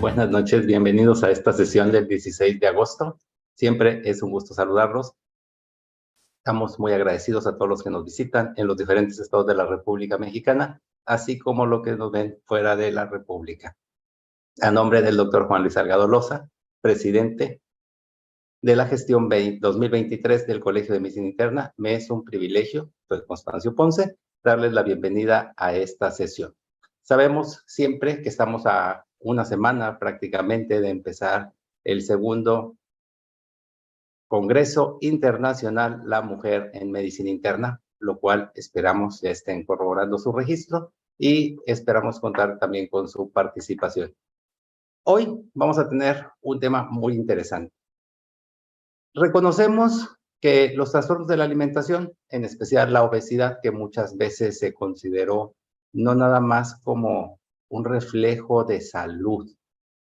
Buenas noches, bienvenidos a esta sesión del 16 de agosto. Siempre es un gusto saludarlos. Estamos muy agradecidos a todos los que nos visitan en los diferentes estados de la República Mexicana, así como los que nos ven fuera de la República. A nombre del doctor Juan Luis Salgado Loza, presidente de la gestión 2023 del Colegio de Medicina Interna, me es un privilegio, soy Constancio Ponce, darles la bienvenida a esta sesión. Sabemos siempre que estamos a una semana prácticamente de empezar el segundo Congreso Internacional La Mujer en Medicina Interna, lo cual esperamos ya estén corroborando su registro y esperamos contar también con su participación. Hoy vamos a tener un tema muy interesante. Reconocemos que los trastornos de la alimentación, en especial la obesidad, que muchas veces se consideró no nada más como un reflejo de salud.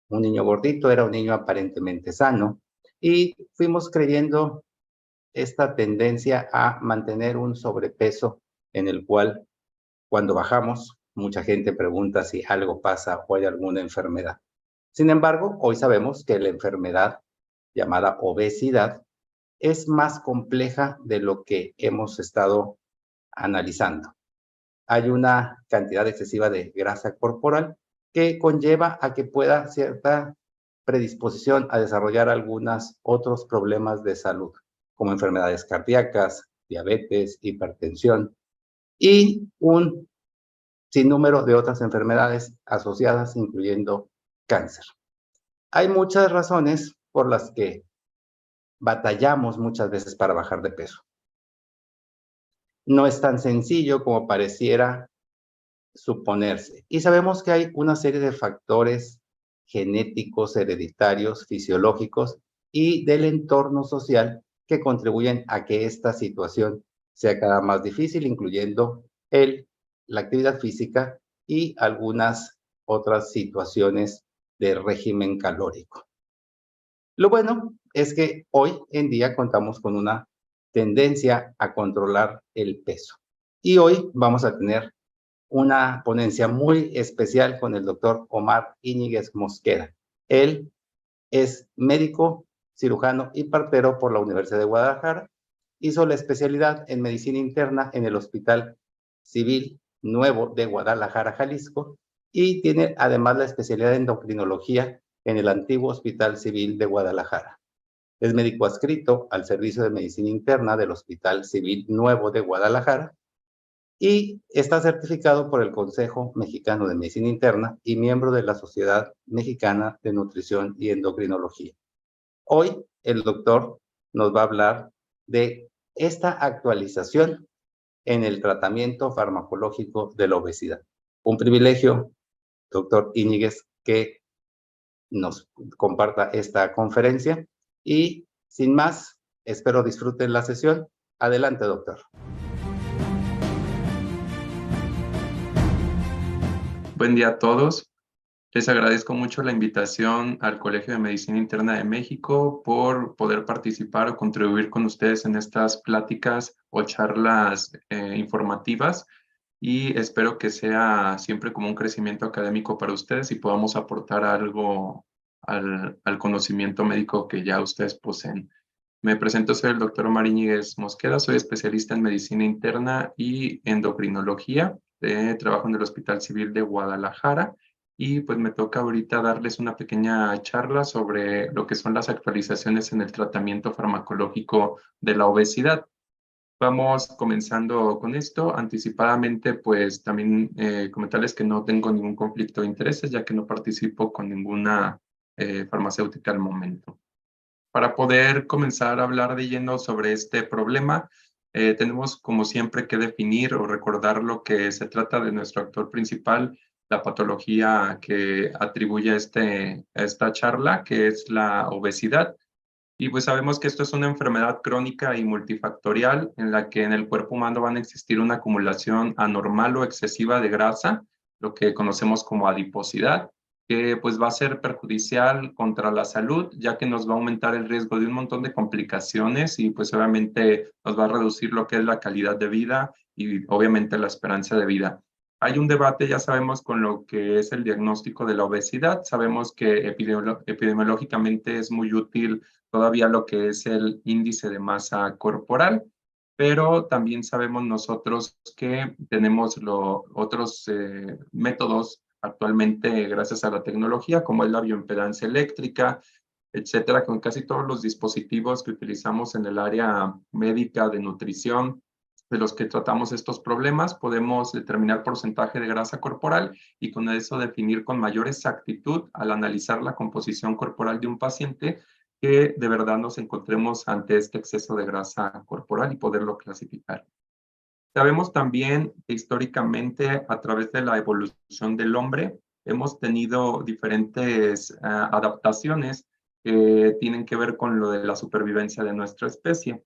Un niño gordito era un niño aparentemente sano y fuimos creyendo esta tendencia a mantener un sobrepeso en el cual cuando bajamos mucha gente pregunta si algo pasa o hay alguna enfermedad. Sin embargo, hoy sabemos que la enfermedad llamada obesidad es más compleja de lo que hemos estado analizando. Hay una cantidad excesiva de grasa corporal que conlleva a que pueda cierta predisposición a desarrollar algunos otros problemas de salud, como enfermedades cardíacas, diabetes, hipertensión y un sinnúmero de otras enfermedades asociadas, incluyendo cáncer. Hay muchas razones por las que batallamos muchas veces para bajar de peso. No es tan sencillo como pareciera suponerse. Y sabemos que hay una serie de factores genéticos, hereditarios, fisiológicos y del entorno social que contribuyen a que esta situación sea cada más difícil, incluyendo la actividad física y algunas otras situaciones de régimen calórico. Lo bueno es que hoy en día contamos con una tendencia a controlar el peso. Y hoy vamos a tener una ponencia muy especial con el doctor Omar Íñiguez Mosqueda. Él es médico, cirujano y partero por la Universidad de Guadalajara. Hizo la especialidad en medicina interna en el Hospital Civil Nuevo de Guadalajara, Jalisco, y tiene además la especialidad en endocrinología en el antiguo Hospital Civil de Guadalajara. Es médico adscrito al Servicio de Medicina Interna del Hospital Civil Nuevo de Guadalajara y está certificado por el Consejo Mexicano de Medicina Interna y miembro de la Sociedad Mexicana de Nutrición y Endocrinología. Hoy el doctor nos va a hablar de esta actualización en el tratamiento farmacológico de la obesidad. Un privilegio, doctor Íñiguez, que nos comparta esta conferencia y sin más, espero disfruten la sesión. Adelante, doctor. Buen día a todos. Les agradezco mucho la invitación al Colegio de Medicina Interna de México por poder participar o contribuir con ustedes en estas pláticas o charlas informativas y espero que sea siempre como un crecimiento académico para ustedes y podamos aportar algo al conocimiento médico que ya ustedes poseen. Me presento, soy el doctor Omar Íñiguez Mosqueda, soy especialista en medicina interna y endocrinología. Trabajo en el Hospital Civil de Guadalajara y pues me toca ahorita darles una pequeña charla sobre lo que son las actualizaciones en el tratamiento farmacológico de la obesidad. Vamos comenzando con esto. Anticipadamente, pues también comentarles que no tengo ningún conflicto de intereses, ya que no participo con ninguna farmacéutica al momento. Para poder comenzar a hablar de lleno sobre este problema, tenemos como siempre que definir o recordar lo que se trata de nuestro actor principal, la patología que atribuye a esta charla, que es la obesidad. Y pues sabemos que esto es una enfermedad crónica y multifactorial en la que en el cuerpo humano van a existir una acumulación anormal o excesiva de grasa, lo que conocemos como adiposidad, que pues va a ser perjudicial contra la salud, ya que nos va a aumentar el riesgo de un montón de complicaciones y pues obviamente nos va a reducir lo que es la calidad de vida y obviamente la esperanza de vida. Hay un debate, ya sabemos, con lo que es el diagnóstico de la obesidad. Sabemos que epidemiológicamente es muy útil todavía lo que es el índice de masa corporal, pero también sabemos nosotros que tenemos otros métodos actualmente gracias a la tecnología, como es la bioimpedancia eléctrica, etcétera, con casi todos los dispositivos que utilizamos en el área médica de nutrición, de los que tratamos estos problemas, podemos determinar porcentaje de grasa corporal y con eso definir con mayor exactitud al analizar la composición corporal de un paciente que de verdad nos encontremos ante este exceso de grasa corporal y poderlo clasificar. Sabemos también que históricamente a través de la evolución del hombre hemos tenido diferentes adaptaciones que tienen que ver con lo de la supervivencia de nuestra especie.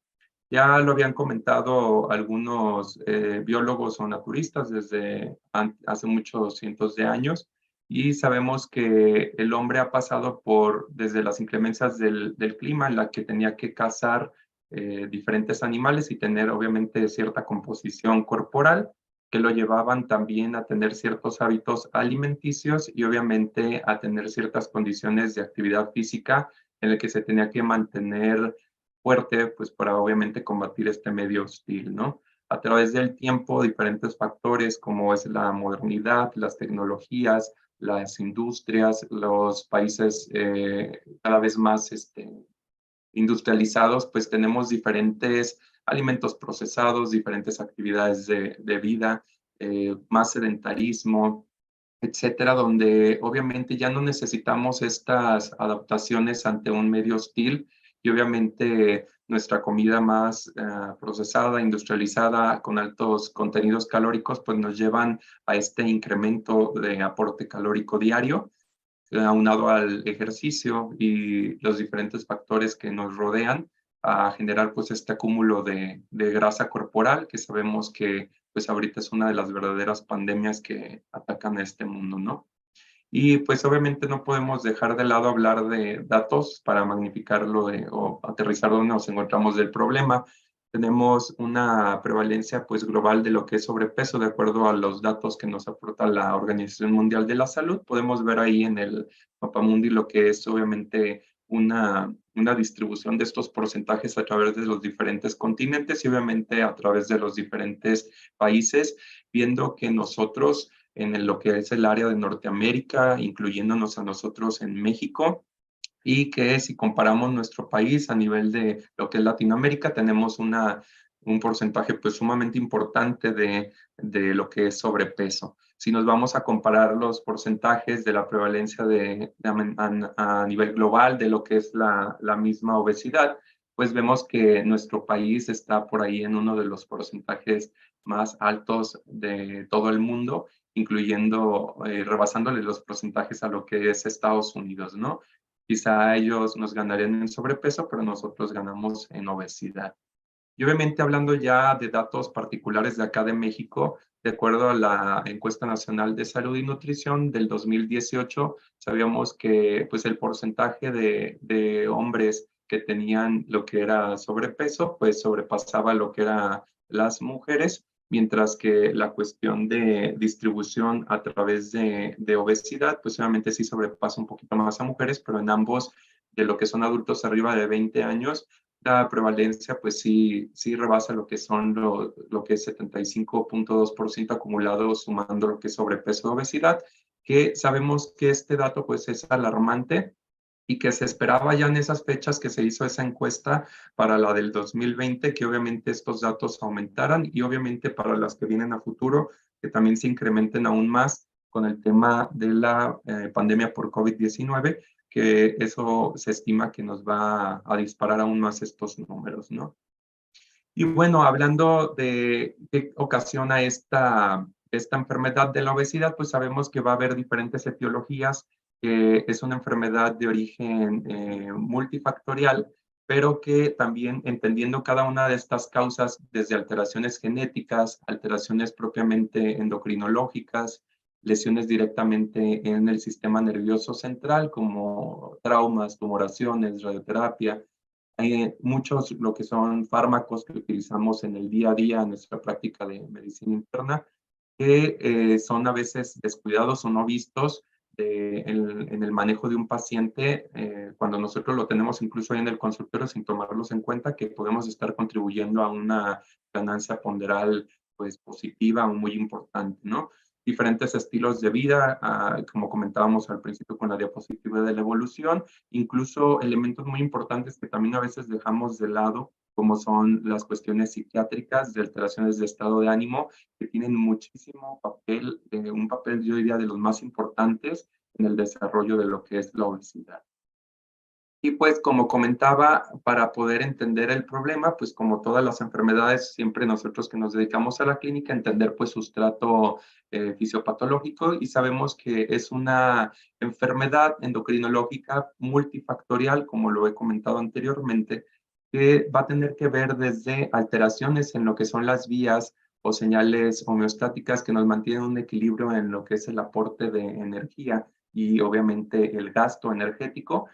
Ya lo habían comentado algunos biólogos o naturistas desde hace muchos cientos de años y sabemos que el hombre ha pasado por desde las inclemencias del clima en la que tenía que cazar diferentes animales y tener obviamente cierta composición corporal que lo llevaban también a tener ciertos hábitos alimenticios y obviamente a tener ciertas condiciones de actividad física en el que se tenía que mantener fuerte, pues para obviamente combatir este medio hostil, ¿no? A través del tiempo, diferentes factores como es la modernidad, las tecnologías, las industrias, los países cada vez más industrializados, pues tenemos diferentes alimentos procesados, diferentes actividades de vida, más sedentarismo, etcétera, donde obviamente ya no necesitamos estas adaptaciones ante un medio hostil y obviamente nuestra comida más procesada, industrializada, con altos contenidos calóricos, pues nos llevan a este incremento de aporte calórico diario, aunado al ejercicio y los diferentes factores que nos rodean a generar pues este acúmulo de grasa corporal que sabemos que pues ahorita es una de las verdaderas pandemias que atacan a este mundo, ¿no? Y pues obviamente no podemos dejar de lado hablar de datos para magnificarlo o aterrizar donde nos encontramos del problema. Tenemos una prevalencia pues global de lo que es sobrepeso de acuerdo a los datos que nos aporta la Organización Mundial de la Salud. Podemos ver ahí en el mapamundi lo que es obviamente una distribución de estos porcentajes a través de los diferentes continentes y obviamente a través de los diferentes países, viendo que nosotros en lo que es el área de Norteamérica, incluyéndonos a nosotros en México, y que si comparamos nuestro país a nivel de lo que es Latinoamérica, tenemos un porcentaje pues sumamente importante de lo que es sobrepeso. Si nos vamos a comparar los porcentajes de la prevalencia a nivel global de lo que es la misma obesidad, pues vemos que nuestro país está por ahí en uno de los porcentajes más altos de todo el mundo, incluyendo, rebasándole los porcentajes a lo que es Estados Unidos, ¿no? Quizá ellos nos ganarían en sobrepeso, pero nosotros ganamos en obesidad. Y obviamente hablando ya de datos particulares de acá de México, de acuerdo a la Encuesta Nacional de Salud y Nutrición del 2018, sabíamos que pues el porcentaje de hombres que tenían lo que era sobrepeso, pues sobrepasaba lo que eran las mujeres, mientras que la cuestión de distribución a través de obesidad, pues obviamente sí sobrepasa un poquito más a mujeres, pero en ambos de lo que son adultos arriba de 20 años, la prevalencia pues sí rebasa lo que son lo que es 75.2% acumulado sumando lo que es sobrepeso y obesidad, que sabemos que este dato pues es alarmante y que se esperaba ya en esas fechas que se hizo esa encuesta para la del 2020, que obviamente estos datos aumentaran y obviamente para las que vienen a futuro, que también se incrementen aún más con el tema de la pandemia por COVID-19, que eso se estima que nos va a disparar aún más estos números, ¿no? Y bueno, hablando de qué ocasiona esta enfermedad de la obesidad, pues sabemos que va a haber diferentes etiologías, que es una enfermedad de origen multifactorial, pero que también entendiendo cada una de estas causas, desde alteraciones genéticas, alteraciones propiamente endocrinológicas, lesiones directamente en el sistema nervioso central, como traumas, tumoraciones, radioterapia, hay muchos lo que son fármacos que utilizamos en el día a día en nuestra práctica de medicina interna, que son a veces descuidados o no vistos en el manejo de un paciente, cuando nosotros lo tenemos incluso ahí en el consultorio sin tomarlos en cuenta, que podemos estar contribuyendo a una ganancia ponderal pues positiva o muy importante, ¿no? Diferentes estilos de vida, como comentábamos al principio con la diapositiva de la evolución, incluso elementos muy importantes que también a veces dejamos de lado, como son las cuestiones psiquiátricas, de alteraciones de estado de ánimo, que tienen muchísimo papel, un papel yo diría de los más importantes en el desarrollo de lo que es la obesidad. Y pues como comentaba, para poder entender el problema, pues como todas las enfermedades, siempre nosotros que nos dedicamos a la clínica, entender pues sustrato fisiopatológico, y sabemos que es una enfermedad endocrinológica multifactorial, como lo he comentado anteriormente, que va a tener que ver desde alteraciones en lo que son las vías o señales homeostáticas que nos mantienen un equilibrio en lo que es el aporte de energía y obviamente el gasto energético.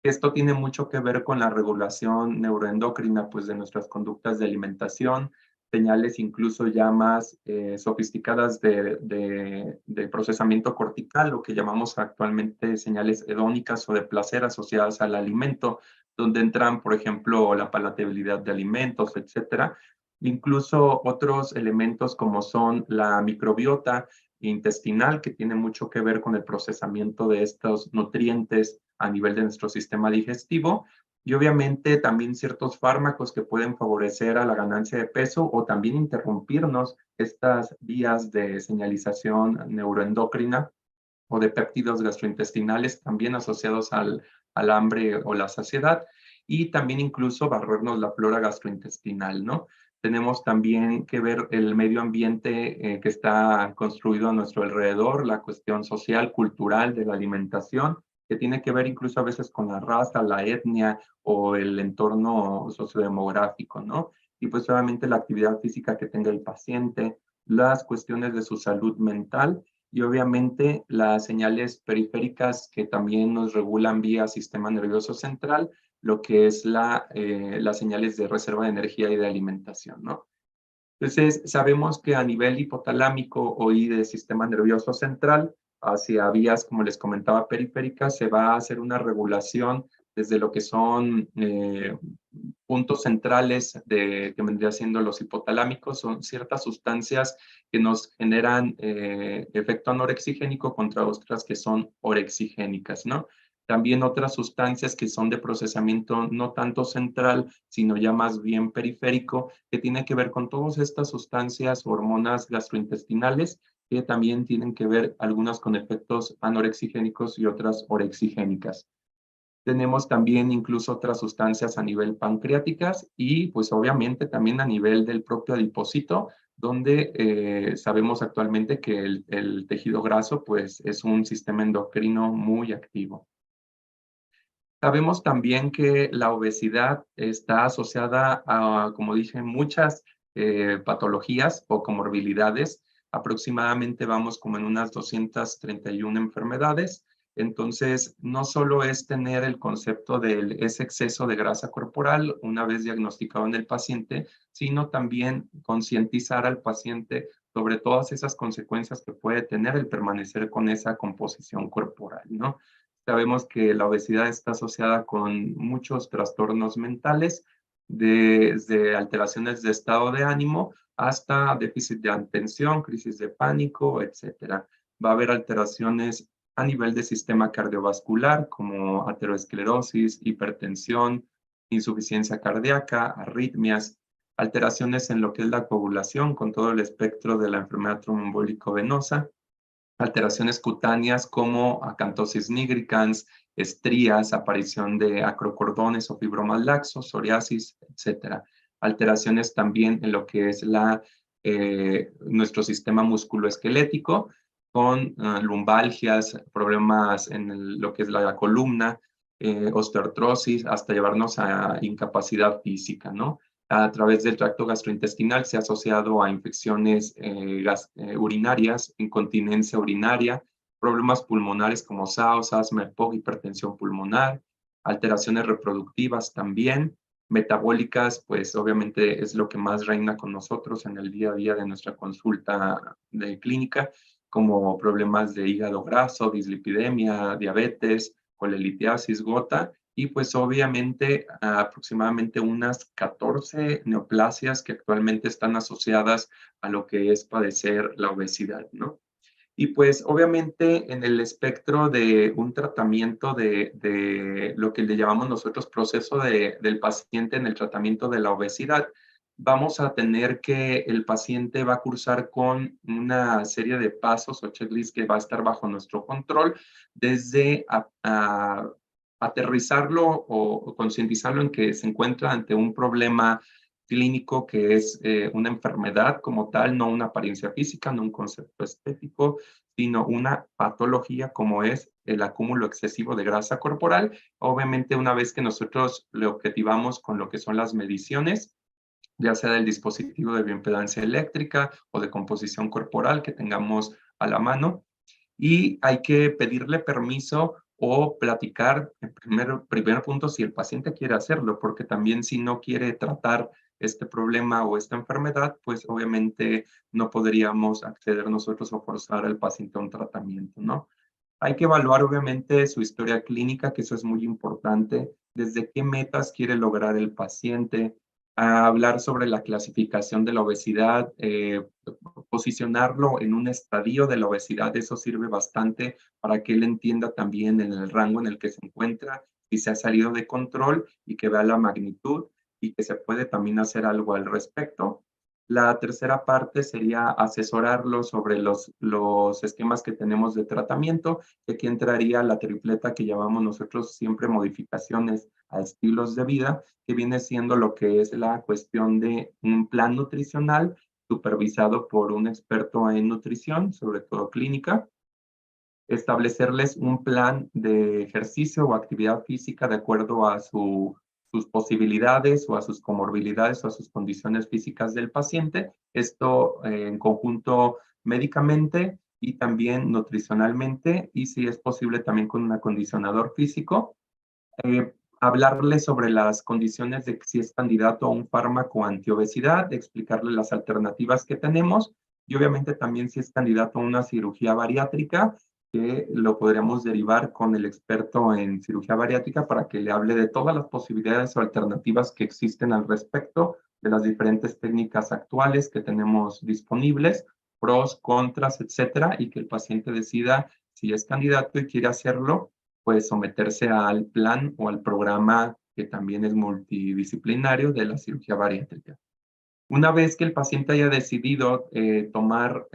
Esto tiene mucho que ver con la regulación neuroendocrina, pues, de nuestras conductas de alimentación, señales incluso ya más sofisticadas de procesamiento cortical, lo que llamamos actualmente señales hedónicas o de placer asociadas al alimento, donde entran, por ejemplo, la palatabilidad de alimentos, etcétera. Incluso otros elementos como son la microbiota intestinal, que tiene mucho que ver con el procesamiento de estos nutrientes a nivel de nuestro sistema digestivo, y obviamente también ciertos fármacos que pueden favorecer a la ganancia de peso o también interrumpirnos estas vías de señalización neuroendocrina o de péptidos gastrointestinales también asociados al hambre o la saciedad, y también incluso barrernos la flora gastrointestinal, ¿no? Tenemos también que ver el medio ambiente que está construido a nuestro alrededor, la cuestión social, cultural de la alimentación, que tiene que ver incluso a veces con la raza, la etnia o el entorno sociodemográfico, ¿no? Y pues obviamente la actividad física que tenga el paciente, las cuestiones de su salud mental y obviamente las señales periféricas que también nos regulan vía sistema nervioso central, lo que es las señales de reserva de energía y de alimentación, ¿no? Entonces, sabemos que a nivel hipotalámico o y de sistema nervioso central, hacia vías, como les comentaba, periféricas, se va a hacer una regulación desde lo que son puntos centrales que vendría siendo los hipotalámicos, son ciertas sustancias que nos generan efecto anorexigénico contra otras que son orexigénicas, ¿no? También otras sustancias que son de procesamiento no tanto central, sino ya más bien periférico, que tiene que ver con todas estas sustancias, hormonas gastrointestinales, que también tienen que ver algunas con efectos anorexigénicos y otras orexigénicas. Tenemos también incluso otras sustancias a nivel pancreáticas y pues obviamente también a nivel del propio adipocito, donde sabemos actualmente que el tejido graso pues es un sistema endocrino muy activo. Sabemos también que la obesidad está asociada a, como dije, muchas patologías o comorbilidades. Aproximadamente vamos como en unas 231 enfermedades. Entonces, no solo es tener el concepto de ese exceso de grasa corporal una vez diagnosticado en el paciente, sino también concientizar al paciente sobre todas esas consecuencias que puede tener el permanecer con esa composición corporal, ¿no? Sabemos que la obesidad está asociada con muchos trastornos mentales, desde alteraciones de estado de ánimo hasta déficit de atención, crisis de pánico, etcétera. Va a haber alteraciones a nivel de sistema cardiovascular como aterosclerosis, hipertensión, insuficiencia cardíaca, arritmias, alteraciones en lo que es la coagulación con todo el espectro de la enfermedad tromboembólico-venosa, alteraciones cutáneas como acantosis nigricans, estrías, aparición de acrocordones o fibromas laxos, psoriasis, etc. Alteraciones también en lo que es nuestro sistema musculoesquelético, con lumbalgias, problemas en lo que es la columna, osteoartrosis, hasta llevarnos a incapacidad física, ¿no? A través del tracto gastrointestinal se ha asociado a infecciones urinarias, incontinencia urinaria, problemas pulmonares como SAOS, asma, EPOC, hipertensión pulmonar, alteraciones reproductivas también, metabólicas, pues obviamente es lo que más reina con nosotros en el día a día de nuestra consulta de clínica, como problemas de hígado graso, dislipidemia, diabetes, colelitiasis, gota, y pues obviamente aproximadamente unas 14 neoplasias que actualmente están asociadas a lo que es padecer la obesidad, ¿no? Y pues obviamente en el espectro de un tratamiento de lo que le llamamos nosotros proceso del paciente en el tratamiento de la obesidad, vamos a tener que el paciente va a cursar con una serie de pasos o checklist que va a estar bajo nuestro control, desde aterrizarlo o concientizarlo en que se encuentra ante un problema clínico que es una enfermedad como tal, no una apariencia física, no un concepto estético, sino una patología como es el acúmulo excesivo de grasa corporal. Obviamente, una vez que nosotros le objetivamos con lo que son las mediciones, ya sea del dispositivo de bioimpedancia eléctrica o de composición corporal que tengamos a la mano, y hay que pedirle permiso o platicar en primer punto si el paciente quiere hacerlo, porque también si no quiere tratar este problema o esta enfermedad, pues obviamente no podríamos acceder nosotros o forzar al paciente a un tratamiento, ¿no? Hay que evaluar obviamente su historia clínica, que eso es muy importante, desde qué metas quiere lograr el paciente, a hablar sobre la clasificación de la obesidad, posicionarlo en un estadio de la obesidad, eso sirve bastante para que él entienda también en el rango en el que se encuentra, si se ha salido de control y que vea la magnitud y que se puede también hacer algo al respecto. La tercera parte sería asesorarlo sobre los esquemas que tenemos de tratamiento, que aquí entraría la tripleta que llamamos nosotros siempre modificaciones a estilos de vida, que viene siendo lo que es la cuestión de un plan nutricional supervisado por un experto en nutrición, sobre todo clínica, establecerles un plan de ejercicio o actividad física de acuerdo a sus posibilidades o a sus comorbilidades o a sus condiciones físicas del paciente. Esto en conjunto médicamente y también nutricionalmente, y si es posible también con un acondicionador físico. Hablarle sobre las condiciones de si es candidato a un fármaco antiobesidad, explicarle las alternativas que tenemos y obviamente también si es candidato a una cirugía bariátrica, que lo podríamos derivar con el experto en cirugía bariátrica para que le hable de todas las posibilidades o alternativas que existen al respecto, de las diferentes técnicas actuales que tenemos disponibles, pros, contras, etcétera, y que el paciente decida si es candidato y quiere hacerlo, pues someterse al plan o al programa que también es multidisciplinario de la cirugía bariátrica. Una vez que el paciente haya decidido tomar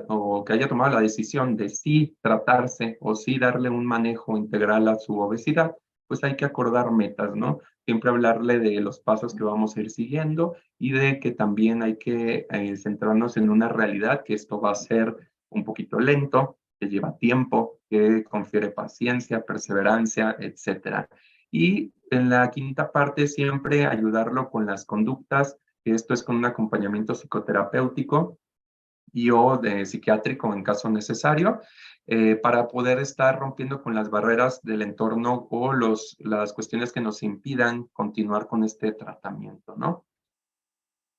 o que haya tomado la decisión de sí tratarse o sí darle un manejo integral a su obesidad, pues hay que acordar metas, ¿no? Siempre hablarle de los pasos que vamos a ir siguiendo y de que también hay que centrarnos en una realidad, que esto va a ser un poquito lento, que lleva tiempo, que confiere paciencia, perseverancia, etcétera. Y en la quinta parte siempre ayudarlo con las conductas. Esto es con un acompañamiento psicoterapéutico y o de psiquiátrico en caso necesario, para poder estar rompiendo con las barreras del entorno o las cuestiones que nos impidan continuar con este tratamiento, ¿no?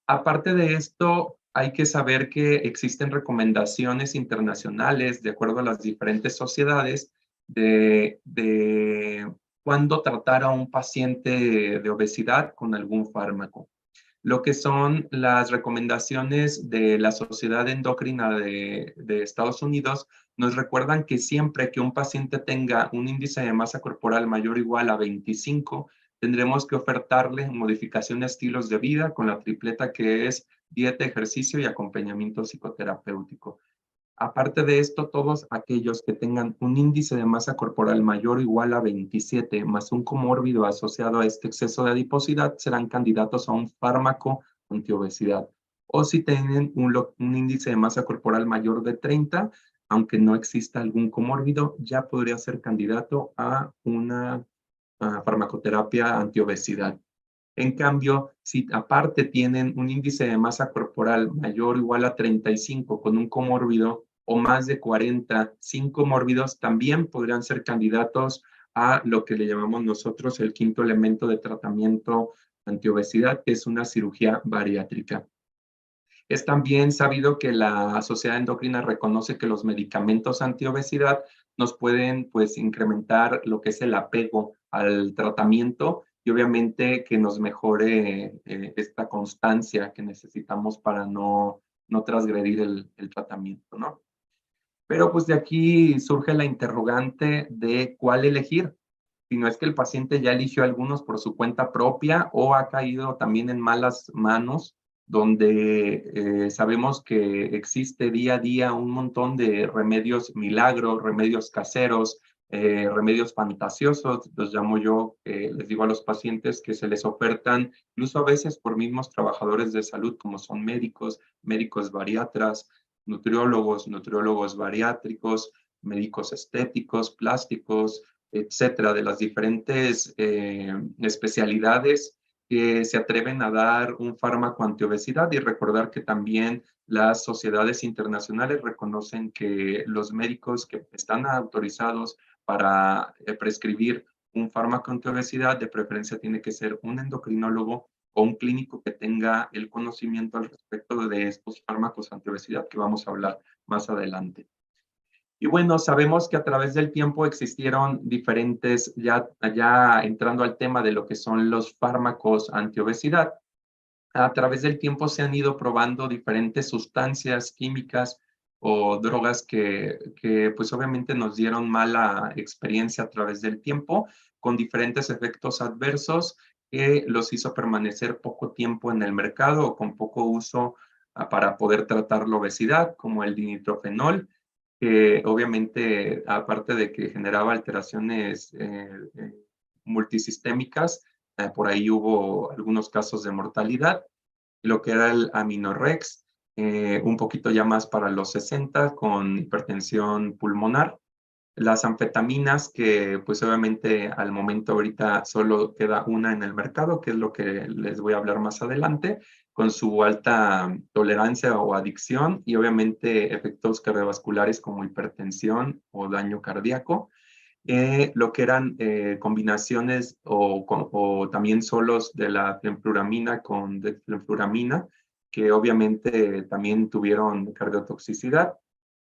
Aparte de esto, hay que saber que existen recomendaciones internacionales de acuerdo a las diferentes sociedades de cuándo tratar a un paciente de obesidad con algún fármaco. Lo que son las recomendaciones de la Sociedad Endocrina de Estados Unidos nos recuerdan que siempre que un paciente tenga un índice de masa corporal mayor o igual a 25, tendremos que ofertarle modificación de estilos de vida con la tripleta que es dieta, ejercicio y acompañamiento psicoterapéutico. Aparte de esto, todos aquellos que tengan un índice de masa corporal mayor o igual a 27, más un comórbido asociado a este exceso de adiposidad, serán candidatos a un fármaco antiobesidad. O si tienen un índice de masa corporal mayor de 30, aunque no exista algún comórbido, ya podría ser candidato a una farmacoterapia antiobesidad. En cambio, si aparte tienen un índice de masa corporal mayor o igual a 35 con un comórbido o más de 40 sin comórbidos, también podrían ser candidatos a lo que le llamamos nosotros el quinto elemento de tratamiento antiobesidad, que es una cirugía bariátrica. Es también sabido que la Sociedad Endocrina reconoce que los medicamentos antiobesidad nos pueden, pues, incrementar lo que es el apego al tratamiento y obviamente que nos mejore esta constancia que necesitamos para no transgredir el tratamiento, ¿no? Pero pues de aquí surge la interrogante de cuál elegir. Si no es que el paciente ya eligió algunos por su cuenta propia o ha caído también en malas manos, donde sabemos que existe día a día un montón de remedios milagros, remedios caseros, remedios fantasiosos, los llamo yo, les digo a los pacientes que se les ofertan, incluso a veces por mismos trabajadores de salud, como son médicos, médicos bariatras, nutriólogos bariátricos, médicos estéticos, plásticos, etcétera, de las diferentes especialidades que se atreven a dar un fármaco antiobesidad y recordar que también las sociedades internacionales reconocen que los médicos que están autorizados para prescribir un fármaco antiobesidad, de preferencia tiene que ser un endocrinólogo o un clínico que tenga el conocimiento al respecto de estos fármacos antiobesidad que vamos a hablar más adelante. Y bueno, sabemos que a través del tiempo existieron diferentes, ya entrando al tema de lo que son los fármacos antiobesidad, a través del tiempo se han ido probando diferentes sustancias químicas o drogas que pues obviamente nos dieron mala experiencia a través del tiempo, con diferentes efectos adversos que los hizo permanecer poco tiempo en el mercado o con poco uso para poder tratar la obesidad, como el dinitrofenol, que obviamente, aparte de que generaba alteraciones multisistémicas, por ahí hubo algunos casos de mortalidad, lo que era el Aminorex, un poquito ya más para los 60 con hipertensión pulmonar. Las anfetaminas, que pues obviamente al momento ahorita solo queda una en el mercado, que es lo que les voy a hablar más adelante, con su alta tolerancia o adicción y obviamente efectos cardiovasculares como hipertensión o daño cardíaco. Lo que eran combinaciones o también solos de la fenfluramina con dexfenfluramina, que obviamente también tuvieron cardiotoxicidad.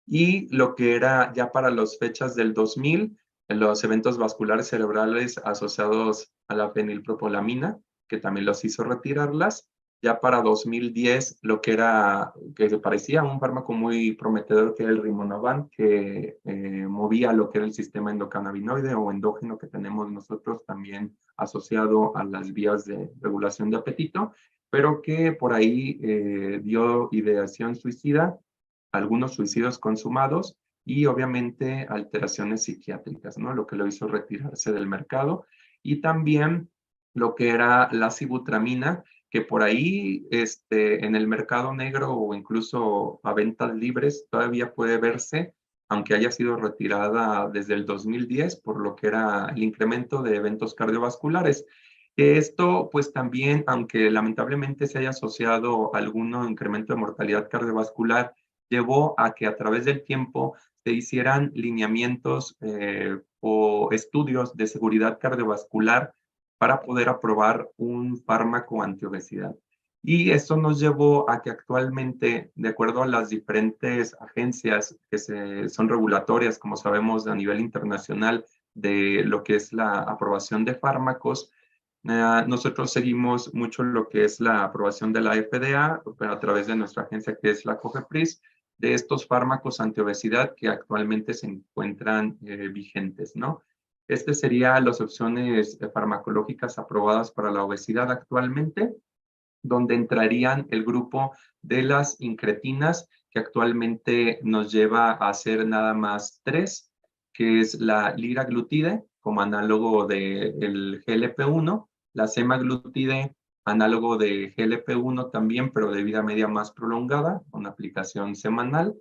Y lo que era ya para las fechas del 2000, los eventos vasculares cerebrales asociados a la fenilpropolamina, que también los hizo retirarlas. Ya para 2010, lo que era, que se parecía a un fármaco muy prometedor, que era el Rimonabant, que movía lo que era el sistema endocannabinoide o endógeno que tenemos nosotros también asociado a las vías de regulación de apetito, pero que por ahí dio ideación suicida, algunos suicidios consumados y obviamente alteraciones psiquiátricas, ¿no? Lo que lo hizo retirarse del mercado. Y también lo que era la sibutramina, que por ahí en el mercado negro o incluso a ventas libres todavía puede verse, aunque haya sido retirada desde el 2010 por lo que era el incremento de eventos cardiovasculares. Esto, pues también, aunque lamentablemente se haya asociado a algún incremento de mortalidad cardiovascular, llevó a que a través del tiempo se hicieran lineamientos o estudios de seguridad cardiovascular para poder aprobar un fármaco antiobesidad. Y eso nos llevó a que actualmente, de acuerdo a las diferentes agencias que son regulatorias, como sabemos a nivel internacional, de lo que es la aprobación de fármacos, nosotros seguimos mucho lo que es la aprobación de la FDA, pero a través de nuestra agencia que es la COFEPRIS, de estos fármacos antiobesidad que actualmente se encuentran vigentes, ¿no? Estas serían las opciones farmacológicas aprobadas para la obesidad actualmente, donde entrarían el grupo de las incretinas, que actualmente nos lleva a hacer nada más 3, que es la liraglutide, como análogo del GLP-1, la semaglutide, análogo de GLP-1 también, pero de vida media más prolongada, con aplicación semanal,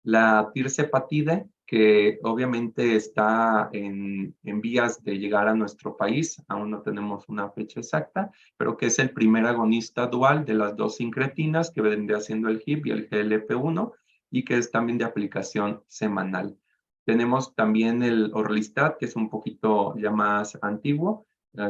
la tirzepatide, que obviamente está en vías de llegar a nuestro país, aún no tenemos una fecha exacta, pero que es el primer agonista dual de las dos incretinas, que vendría siendo el GIP y el GLP-1, y que es también de aplicación semanal. Tenemos también el Orlistat, que es un poquito ya más antiguo,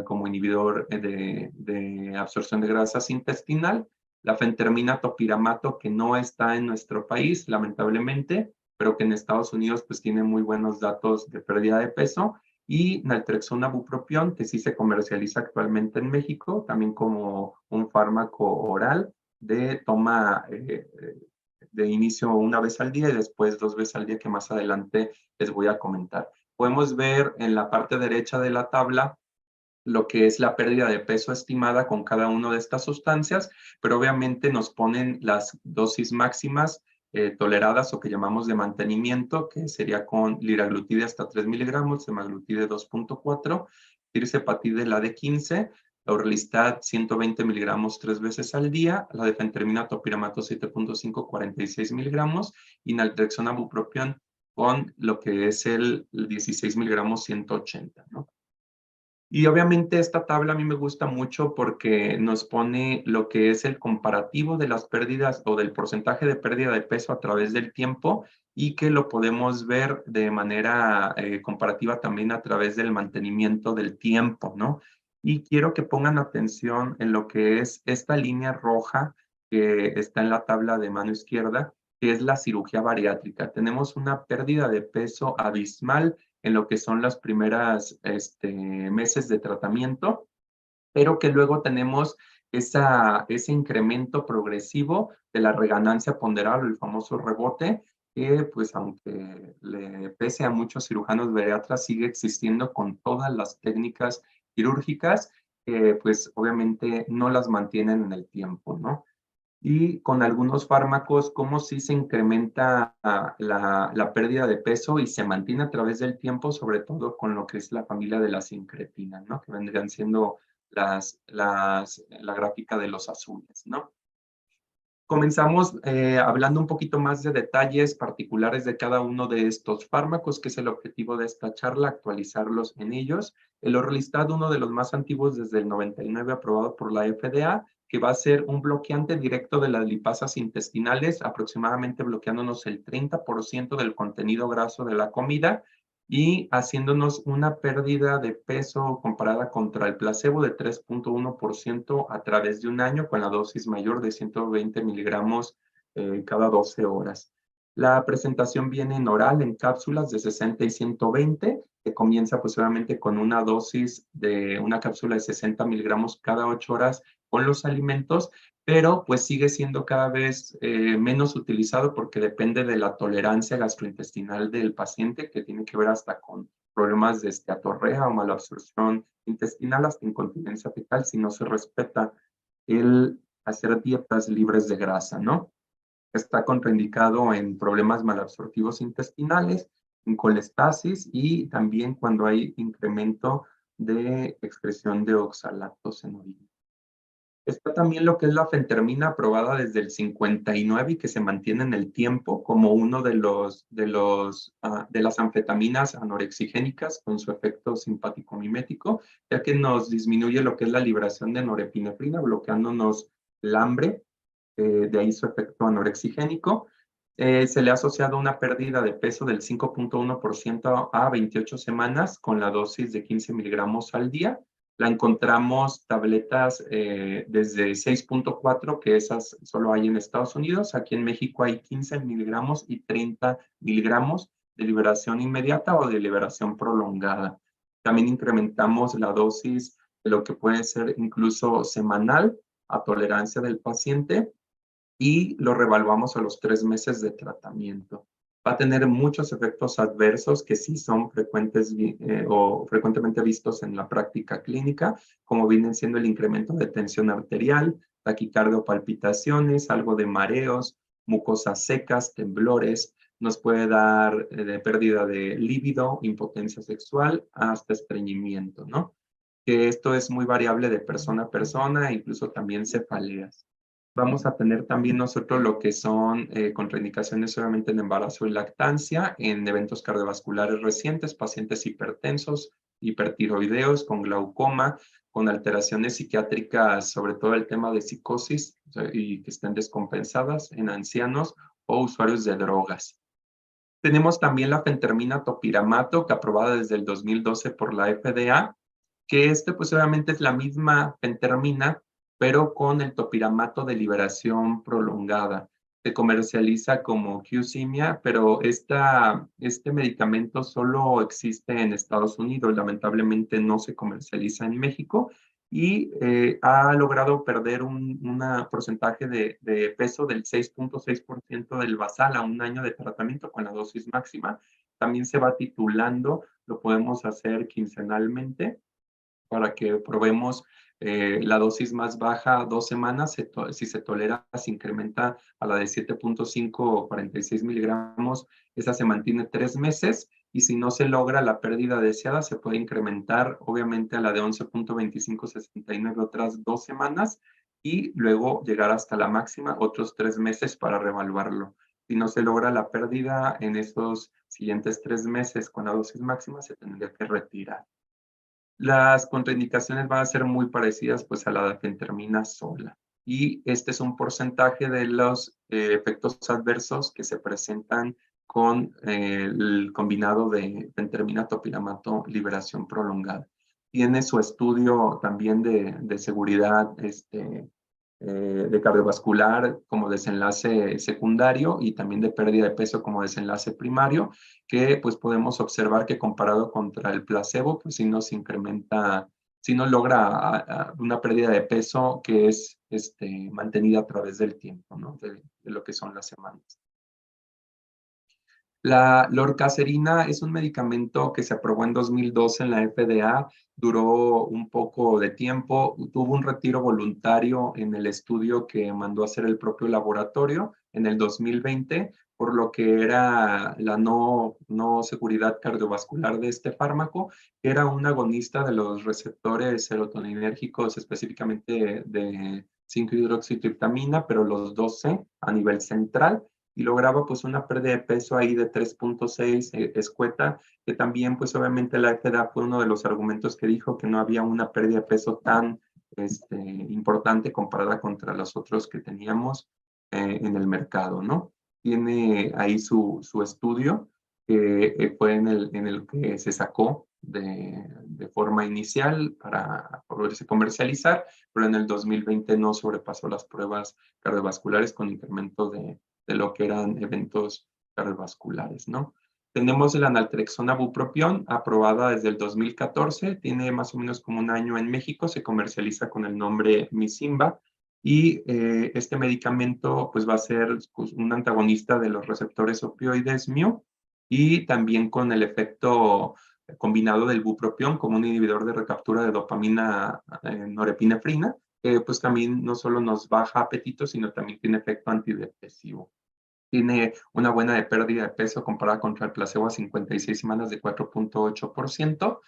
como inhibidor de absorción de grasas intestinal. La fentermina topiramato, que no está en nuestro país, lamentablemente, pero que en Estados Unidos pues tiene muy buenos datos de pérdida de peso. Y naltrexona bupropión, que sí se comercializa actualmente en México, también como un fármaco oral de toma de inicio una vez al día y después 2 veces al día, que más adelante les voy a comentar. Podemos ver en la parte derecha de la tabla lo que es la pérdida de peso estimada con cada una de estas sustancias, pero obviamente nos ponen las dosis máximas toleradas o que llamamos de mantenimiento, que sería con liraglutide hasta 3 miligramos, semaglutide 2.4, tirzepatide la de 15, la orlistat 120 miligramos 3 veces al día, la de fentermina topiramato 7.5, 46 miligramos, y naltrexona bupropión con lo que es el 16 miligramos 180, ¿no? Y obviamente esta tabla a mí me gusta mucho porque nos pone lo que es el comparativo de las pérdidas o del porcentaje de pérdida de peso a través del tiempo, y que lo podemos ver de manera comparativa también a través del mantenimiento del tiempo, ¿no? Y quiero que pongan atención en lo que es esta línea roja que está en la tabla de mano izquierda, que es la cirugía bariátrica. Tenemos una pérdida de peso abismal en lo que son las primeras meses de tratamiento, pero que luego tenemos ese incremento progresivo de la reganancia ponderal, el famoso rebote, que pues aunque le pese a muchos cirujanos bariatras, sigue existiendo con todas las técnicas quirúrgicas, que pues obviamente no las mantienen en el tiempo, ¿no? Y con algunos fármacos, como si se incrementa la pérdida de peso y se mantiene a través del tiempo, sobre todo con lo que es la familia de las incretinas, ¿no? Que vendrían siendo la gráfica de los azules, ¿no? Comenzamos hablando un poquito más de detalles particulares de cada uno de estos fármacos, que es el objetivo de esta charla, actualizarlos en ellos. El Orlistat, uno de los más antiguos desde el 99, aprobado por la FDA, que va a ser un bloqueante directo de las lipasas intestinales, aproximadamente bloqueándonos el 30% del contenido graso de la comida y haciéndonos una pérdida de peso comparada contra el placebo de 3.1% a través de un año, con la dosis mayor de 120 miligramos cada 12 horas. La presentación viene en oral, en cápsulas de 60 y 120, que comienza pues obviamente con una dosis de una cápsula de 60 miligramos cada 8 horas con los alimentos, pero pues sigue siendo cada vez menos utilizado porque depende de la tolerancia gastrointestinal del paciente, que tiene que ver hasta con problemas de esteatorrea o malabsorción intestinal, hasta incontinencia fecal, si no se respeta el hacer dietas libres de grasa, ¿no? Está contraindicado en problemas malabsortivos intestinales, en colestasis y también cuando hay incremento de excreción de oxalatos en orina. Está también lo que es la fentermina, aprobada desde el 59 y que se mantiene en el tiempo como uno de las anfetaminas anorexigénicas con su efecto simpático-mimético, ya que nos disminuye lo que es la liberación de norepinefrina, bloqueándonos el hambre, de ahí su efecto anorexigénico. Se le ha asociado una pérdida de peso del 5.1% a 28 semanas con la dosis de 15 miligramos al día. La encontramos tabletas desde 6.4, que esas solo hay en Estados Unidos. Aquí en México hay 15 miligramos y 30 miligramos de liberación inmediata o de liberación prolongada. También incrementamos la dosis de lo que puede ser incluso semanal a tolerancia del paciente y lo revaluamos a los 3 meses de tratamiento. Va a tener muchos efectos adversos que sí son frecuentes o frecuentemente vistos en la práctica clínica, como vienen siendo el incremento de tensión arterial, taquicardia o palpitaciones, algo de mareos, mucosas secas, temblores, nos puede dar pérdida de líbido, impotencia sexual, hasta estreñimiento, ¿no? Que esto es muy variable de persona a persona, incluso también cefaleas. Vamos a tener también nosotros lo que son contraindicaciones solamente en embarazo y lactancia, en eventos cardiovasculares recientes, pacientes hipertensos, hipertiroideos, con glaucoma, con alteraciones psiquiátricas, sobre todo el tema de psicosis, o sea, y que estén descompensadas en ancianos o usuarios de drogas. Tenemos también la fentermina topiramato, que aprobada desde el 2012 por la FDA, que pues obviamente es la misma fentermina, pero con el topiramato de liberación prolongada. Se comercializa como Qsymia, pero este medicamento solo existe en Estados Unidos, lamentablemente no se comercializa en México y ha logrado perder un porcentaje de peso del 6.6% del basal a un año de tratamiento con la dosis máxima. También se va titulando, lo podemos hacer quincenalmente para que probemos la dosis más baja 2 semanas. Si se tolera, se incrementa a la de 7.5 o 46 miligramos. Esa se mantiene 3 meses. Y si no se logra la pérdida deseada, se puede incrementar obviamente a la de 11.2569 otras 2 semanas y luego llegar hasta la máxima otros 3 meses para reevaluarlo. Si no se logra la pérdida en esos siguientes 3 meses con la dosis máxima, se tendría que retirar. Las contraindicaciones van a ser muy parecidas pues a la de fentermina sola. Y este es un porcentaje de los efectos adversos que se presentan con el combinado de fentermina, topiramato, liberación prolongada. Tiene su estudio también de seguridad de cardiovascular como desenlace secundario y también de pérdida de peso como desenlace primario, que pues podemos observar que comparado contra el placebo, pues sí nos incrementa, sí nos logra una pérdida de peso que es mantenida a través del tiempo, ¿no? De lo que son las semanas. La lorcacerina es un medicamento que se aprobó en 2012 en la FDA, duró un poco de tiempo, tuvo un retiro voluntario en el estudio que mandó a hacer el propio laboratorio en el 2020, por lo que era la no seguridad cardiovascular de este fármaco, que era un agonista de los receptores serotoninérgicos, específicamente de 5-hidroxitriptamina, pero los 12 a nivel central, y lograba pues una pérdida de peso ahí de 3.6 escueta, que también pues obviamente la FDA fue uno de los argumentos que dijo que no había una pérdida de peso tan importante comparada contra los otros que teníamos en el mercado, ¿no? Tiene ahí su estudio, que fue en el que se sacó de forma inicial para poderse comercializar, pero en el 2020 no sobrepasó las pruebas cardiovasculares con incremento de lo que eran eventos cardiovasculares, ¿no? Tenemos la naltrexona bupropión, aprobada desde el 2014, tiene más o menos como un año en México, se comercializa con el nombre Misimba, y este medicamento pues va a ser pues, un antagonista de los receptores opioides mu, y también con el efecto combinado del bupropión como un inhibidor de recaptura de dopamina norepinefrina, que pues también no solo nos baja apetito, sino también tiene efecto antidepresivo. Tiene una buena de pérdida de peso comparada contra el placebo a 56 semanas de 4.8%.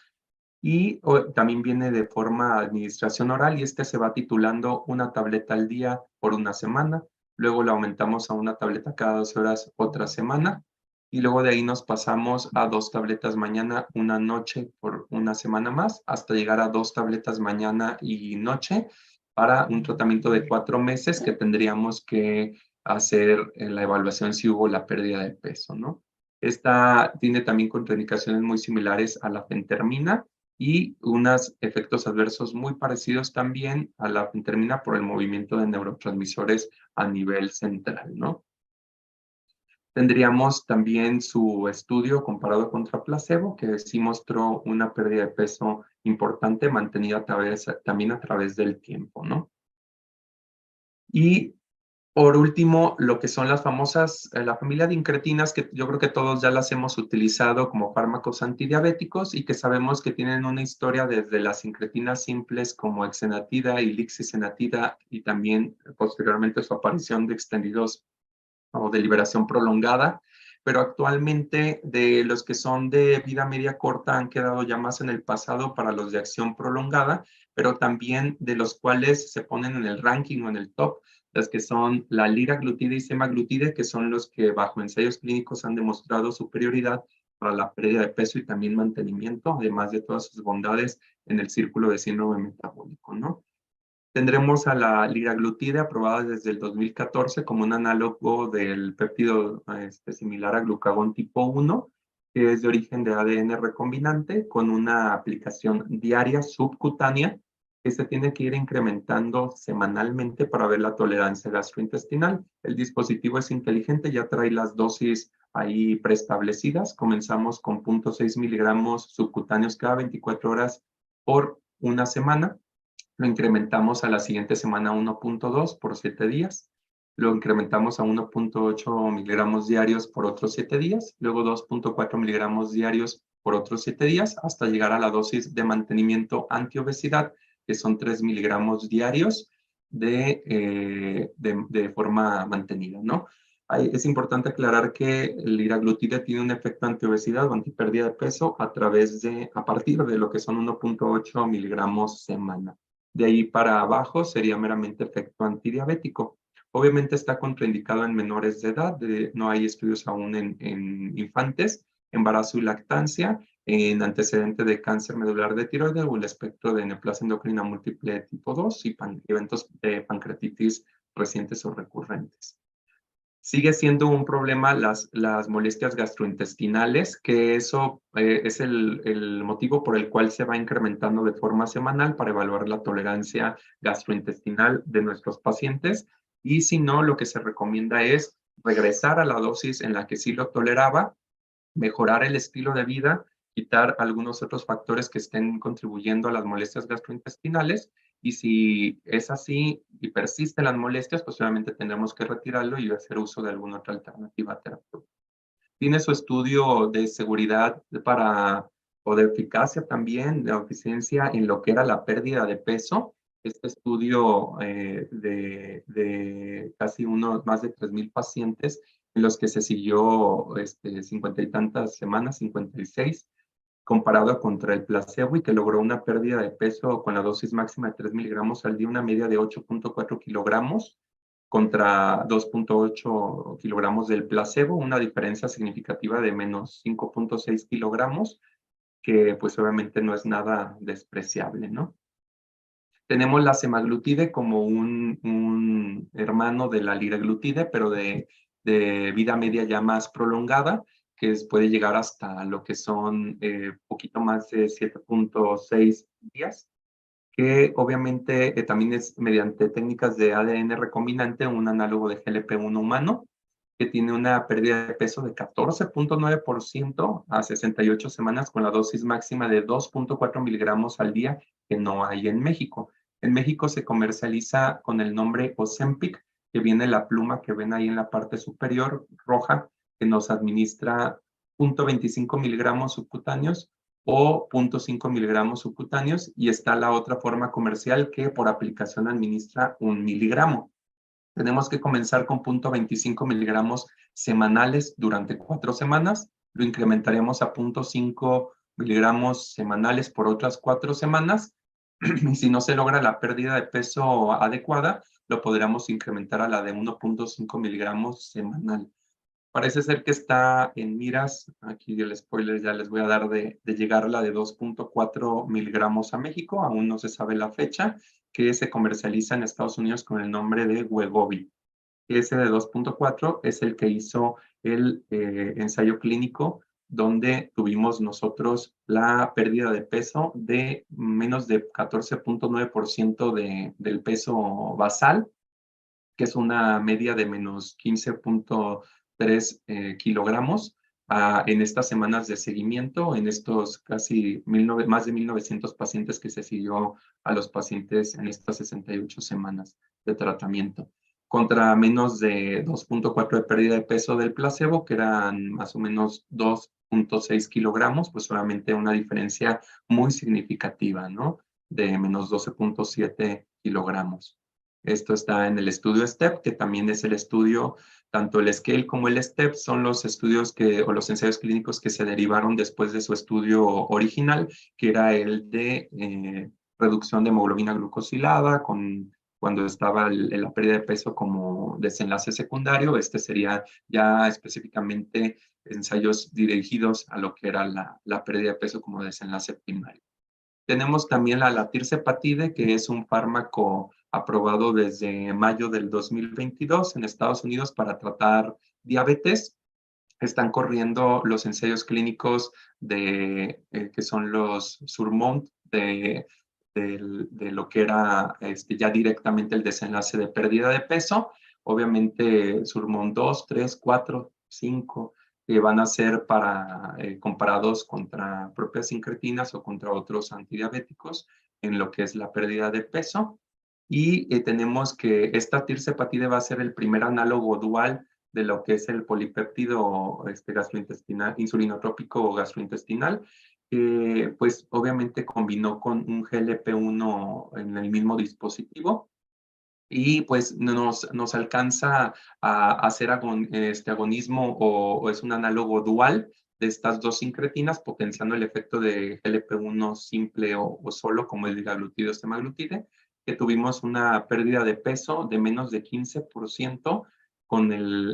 Y también viene de forma administración oral y se va titulando una tableta al día por una semana. Luego la aumentamos a una tableta cada 12 horas otra semana. Y luego de ahí nos pasamos a 2 tabletas mañana, una noche por una semana más, hasta llegar a 2 tabletas mañana y noche para un tratamiento de 4 meses que tendríamos que hacer en la evaluación si hubo la pérdida de peso, ¿no? Esta tiene también contraindicaciones muy similares a la fentermina y unos efectos adversos muy parecidos también a la fentermina por el movimiento de neurotransmisores a nivel central, ¿no? Tendríamos también su estudio comparado contra placebo, que sí mostró una pérdida de peso importante mantenida también a través del tiempo, ¿no? Y por último, lo que son las famosas, la familia de incretinas, que yo creo que todos ya las hemos utilizado como fármacos antidiabéticos y que sabemos que tienen una historia desde las incretinas simples como exenatida y lixisenatida y también posteriormente su aparición de extendidos o de liberación prolongada, pero actualmente de los que son de vida media corta han quedado ya más en el pasado para los de acción prolongada, pero también de los cuales se ponen en el ranking o en el top, las que son la liraglutide y semaglutide, que son los que bajo ensayos clínicos han demostrado superioridad para la pérdida de peso y también mantenimiento, además de todas sus bondades en el círculo de síndrome metabólico, ¿no? Tendremos a la liraglutide aprobada desde el 2014 como un análogo del péptido similar a glucagón tipo 1 que es de origen de ADN recombinante, con una aplicación diaria subcutánea que se tiene que ir incrementando semanalmente para ver la tolerancia gastrointestinal. El dispositivo es inteligente, ya trae las dosis ahí preestablecidas. Comenzamos con 0.6 miligramos subcutáneos cada 24 horas por una semana. Lo incrementamos a la siguiente semana a 1.2 por 7 días. Lo incrementamos a 1.8 miligramos diarios por otros 7 días. Luego 2.4 miligramos diarios por otros 7 días, hasta llegar a la dosis de mantenimiento antiobesidad, que son 3 miligramos diarios de forma mantenida, ¿no? Es importante aclarar que el liraglutide tiene un efecto antiobesidad o antipérdida de peso a partir de lo que son 1.8 miligramos semana. De ahí para abajo sería meramente efecto antidiabético. Obviamente está contraindicado en menores de edad, no hay estudios aún en infantes, embarazo y lactancia, en antecedente de cáncer medular de tiroides o el espectro de neoplasia endocrina múltiple tipo 2 y eventos de pancreatitis recientes o recurrentes. Sigue siendo un problema las molestias gastrointestinales, que eso es el motivo por el cual se va incrementando de forma semanal para evaluar la tolerancia gastrointestinal de nuestros pacientes. Y si no, lo que se recomienda es regresar a la dosis en la que sí lo toleraba, mejorar el estilo de vida, quitar algunos otros factores que estén contribuyendo a las molestias gastrointestinales. Y si es así y persisten las molestias, pues obviamente tendremos que retirarlo y hacer uso de alguna otra alternativa terapéutica. Tiene su estudio de seguridad o de eficacia también, de eficiencia en lo que era la pérdida de peso. Este estudio de casi más de 3,000 pacientes en los que se siguió 50 y tantas semanas, 56, comparado contra el placebo y que logró una pérdida de peso con la dosis máxima de 3 miligramos al día, una media de 8.4 kilogramos contra 2.8 kilogramos del placebo, una diferencia significativa de menos 5.6 kilogramos, que pues obviamente no es nada despreciable, ¿no? Tenemos la semaglutide como un hermano de la liraglutide, pero de vida media ya más prolongada, que puede llegar hasta lo que son poquito más de 7.6 días, que obviamente también es mediante técnicas de ADN recombinante, un análogo de GLP-1 humano, que tiene una pérdida de peso de 14.9% a 68 semanas con la dosis máxima de 2.4 miligramos al día, que no hay en México. En México se comercializa con el nombre Ozempic, que viene la pluma que ven ahí en la parte superior, roja, que nos administra 0.25 miligramos subcutáneos o 0.5 miligramos subcutáneos, y está la otra forma comercial que por aplicación administra 1 miligramo. Tenemos que comenzar con 0.25 miligramos semanales durante 4 semanas, lo incrementaremos a 0.5 miligramos semanales por otras 4 semanas, y si no se logra la pérdida de peso adecuada, lo podríamos incrementar a la de 1.5 miligramos semanal. Parece ser que está en miras, aquí el spoiler ya les voy a dar de llegar a la de 2.4 miligramos a México, aún no se sabe la fecha, que se comercializa en Estados Unidos con el nombre de Wegovy. Ese de 2.4 es el que hizo el ensayo clínico donde tuvimos nosotros la pérdida de peso de menos de 14.9% del peso basal, que es una media de menos 15.3 kilogramos en estas semanas de seguimiento, en estos casi más de 1,900 pacientes que se siguió a los pacientes en estas 68 semanas de tratamiento, contra menos de 2.4 de pérdida de peso del placebo, que eran más o menos 2.6 kilogramos, pues solamente una diferencia muy significativa, ¿no? De menos 12.7 kilogramos. Esto está en el estudio STEP, que también es el estudio, tanto el SCALE como el STEP son los estudios o los ensayos clínicos que se derivaron después de su estudio original, que era el de reducción de hemoglobina glucosilada cuando estaba la pérdida de peso como desenlace secundario. Este sería ya específicamente ensayos dirigidos a lo que era la pérdida de peso como desenlace primario. Tenemos también la tirzepatide, que es un fármaco aprobado desde mayo del 2022 en Estados Unidos para tratar diabetes. están corriendo los ensayos clínicos que son los Surmont de lo que era ya directamente el desenlace de pérdida de peso. Obviamente Surmont 2, 3, 4, 5, que van a ser comparados contra propias incretinas o contra otros antidiabéticos en lo que es la pérdida de peso. Y tenemos que esta tirzepatide va a ser el primer análogo dual de lo que es el polipéptido gastrointestinal, insulinotrópico o gastrointestinal, pues obviamente combinó con un GLP-1 en el mismo dispositivo y pues nos alcanza a hacer agonismo o es un análogo dual de estas dos incretinas, potenciando el efecto de GLP-1 simple o solo, como el ligaglutido semaglutide, que tuvimos una pérdida de peso de menos de 15% con